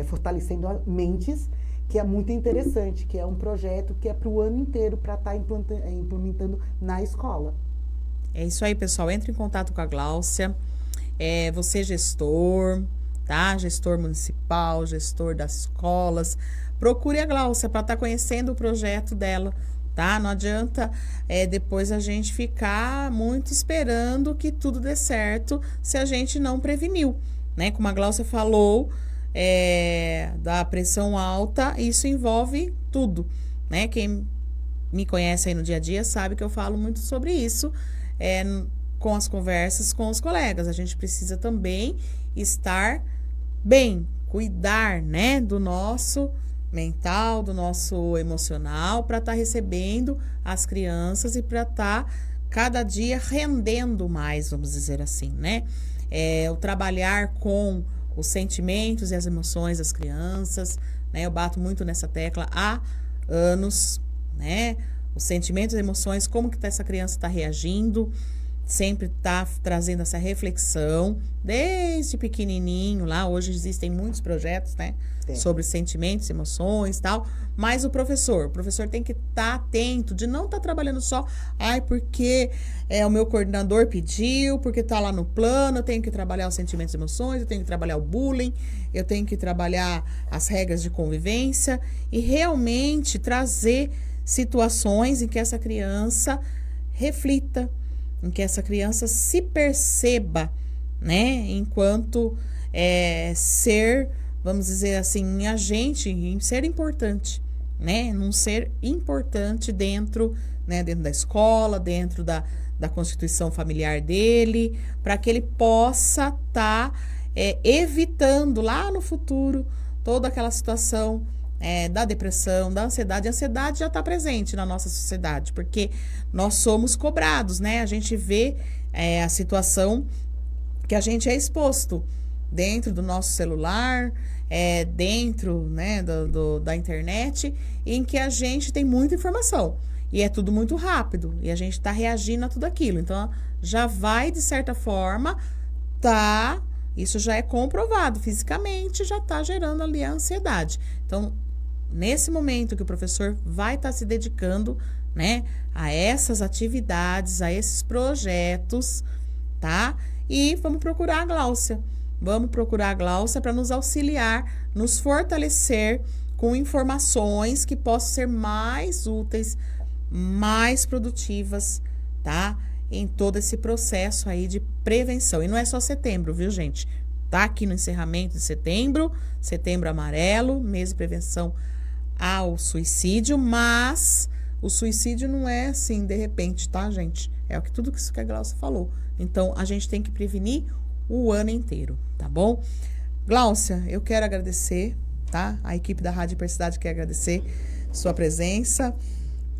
Fortalecendo mentes, que é muito interessante, que é um projeto que é para o ano inteiro, para estar implementando na escola. É isso aí, pessoal. Entre em contato com a Gláucia. Você gestor, tá? Gestor municipal, gestor das escolas. Procure a Gláucia para estar conhecendo o projeto dela, tá? Não adianta depois a gente ficar muito esperando que tudo dê certo se a gente não preveniu, né? Como a Gláucia falou, da pressão alta, isso envolve tudo, né? Quem me conhece aí no dia a dia sabe que eu falo muito sobre isso, com as conversas com os colegas. A gente precisa também estar bem, cuidar, né, do nosso mental, do nosso emocional, para estar recebendo as crianças e para estar cada dia rendendo mais, vamos dizer assim, né? O trabalhar com os sentimentos e as emoções das crianças, né? Eu bato muito nessa tecla há anos, né? Os sentimentos e emoções, como que essa criança está reagindo, sempre tá trazendo essa reflexão, desde pequenininho lá. Hoje existem muitos projetos, né? Sobre sentimentos, emoções e tal. Mas o professor tem que estar atento, de não estar trabalhando só, porque o meu coordenador pediu, porque tá lá no plano, eu tenho que trabalhar os sentimentos e emoções, eu tenho que trabalhar o bullying, eu tenho que trabalhar as regras de convivência e realmente trazer situações em que essa criança reflita, em que essa criança se perceba, né, enquanto ser, vamos dizer assim, em ser importante, né, num ser importante dentro, né, dentro da escola, dentro da constituição familiar dele, para que ele possa estar evitando lá no futuro toda aquela situação da depressão, da ansiedade. A ansiedade já está presente na nossa sociedade, porque nós somos cobrados, né? A gente vê a situação que a gente é exposto dentro do nosso celular, dentro, né, da internet, em que a gente tem muita informação e é tudo muito rápido e a gente está reagindo a tudo aquilo. Então, já vai, de certa forma, isso já é comprovado fisicamente, já está gerando ali a ansiedade. Então, nesse momento que o professor vai estar se dedicando, né, a essas atividades, a esses projetos, tá? E vamos procurar a Gláucia. Vamos procurar a Gláucia para nos auxiliar, nos fortalecer com informações que possam ser mais úteis, mais produtivas, tá? Em todo esse processo aí de prevenção. E não é só setembro, viu, gente? Tá aqui no encerramento de setembro, Setembro Amarelo, mês de prevenção ao suicídio, mas o suicídio não é assim, de repente, tá, gente? É tudo isso que a Gláucia falou. Então, a gente tem que prevenir o ano inteiro, tá bom? Gláucia, eu quero agradecer, tá? A equipe da Rádio Hipercidade quer agradecer sua presença.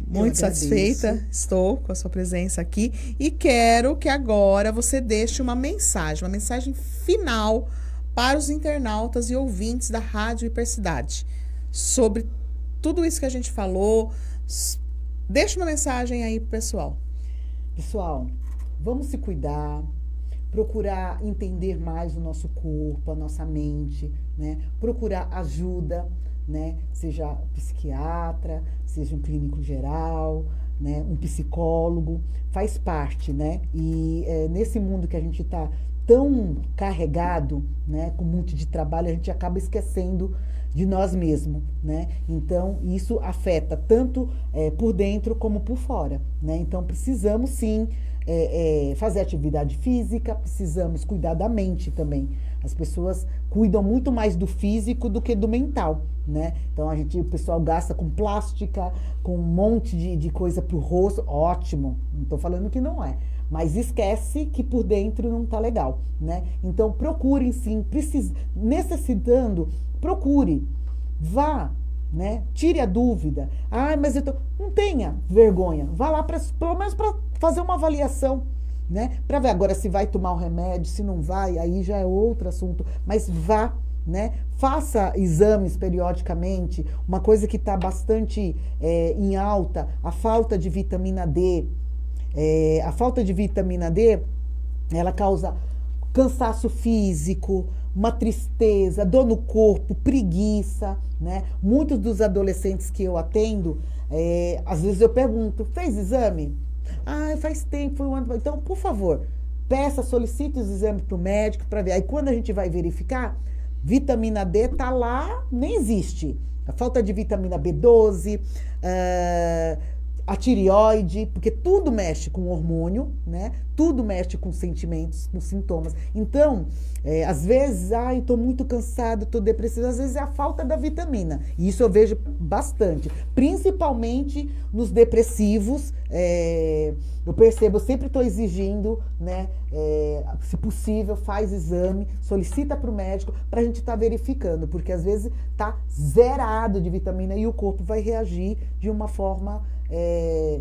Muito satisfeita estou com a sua presença aqui. E quero que agora você deixe uma mensagem final para os internautas e ouvintes da Rádio Hipercidade sobre tudo isso que a gente falou. Deixa uma mensagem aí pro pessoal. Pessoal, vamos se cuidar, procurar entender mais o nosso corpo, a nossa mente, né? Procurar ajuda, né? Seja psiquiatra, seja um clínico geral, né? Um psicólogo, faz parte, né? E nesse mundo que a gente está tão carregado, né? Com um monte de trabalho, a gente acaba esquecendo de nós mesmos, né? Então, isso afeta tanto por dentro como por fora, né? Então, precisamos sim fazer atividade física, precisamos cuidar da mente também. As pessoas cuidam muito mais do físico do que do mental, né? Então, o pessoal gasta com plástica, com um monte de coisa pro rosto, ótimo, não estou falando que não é. Mas esquece que por dentro não tá legal, né? Então, procurem sim, necessitando, procure, vá, né? Tire a dúvida. Mas não tenha vergonha. Vá lá, pelo menos para fazer uma avaliação, né? Para ver agora se vai tomar o remédio, se não vai, aí já é outro assunto. Mas vá, né? Faça exames periodicamente. Uma coisa que está bastante em alta, a falta de vitamina D. A falta de vitamina D, ela causa cansaço físico, uma tristeza, dor no corpo, preguiça, né? Muitos dos adolescentes que eu atendo, às vezes eu pergunto, fez exame? Faz tempo, foi um ano. Então, por favor, solicite os exames para o médico para ver. Aí quando a gente vai verificar, vitamina D tá lá, nem existe. A falta de vitamina B12, a tireoide, porque tudo mexe com hormônio, né? Tudo mexe com sentimentos, com sintomas. Então, às vezes, estou muito cansado, estou depressiva, às vezes é a falta da vitamina. E isso eu vejo bastante, principalmente nos depressivos. Eu percebo, eu sempre estou exigindo, né? Se possível, faz exame, solicita para o médico para a gente estar verificando, porque às vezes está zerado de vitamina e o corpo vai reagir de uma forma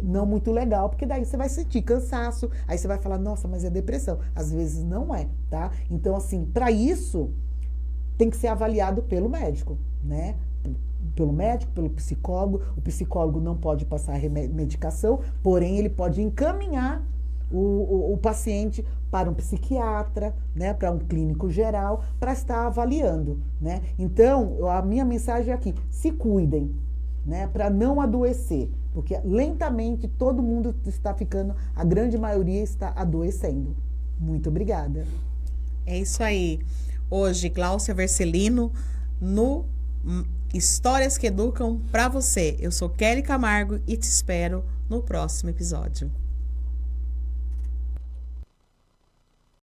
não muito legal, porque daí você vai sentir cansaço, aí você vai falar, nossa, mas é depressão. Às vezes não é, tá? Então, assim, para isso, tem que ser avaliado pelo médico, né? Pelo médico, pelo psicólogo. O psicólogo não pode passar medicação, porém, ele pode encaminhar o paciente para um psiquiatra, né? Para um clínico geral, para estar avaliando, né? Então, a minha mensagem é aqui, se cuidem, né? Para não adoecer. Porque lentamente todo mundo está ficando, a grande maioria está adoecendo. Muito obrigada. É isso aí. Hoje, Gláucia Vercelino, no Histórias que Educam para você. Eu sou Kelly Camargo e te espero no próximo episódio.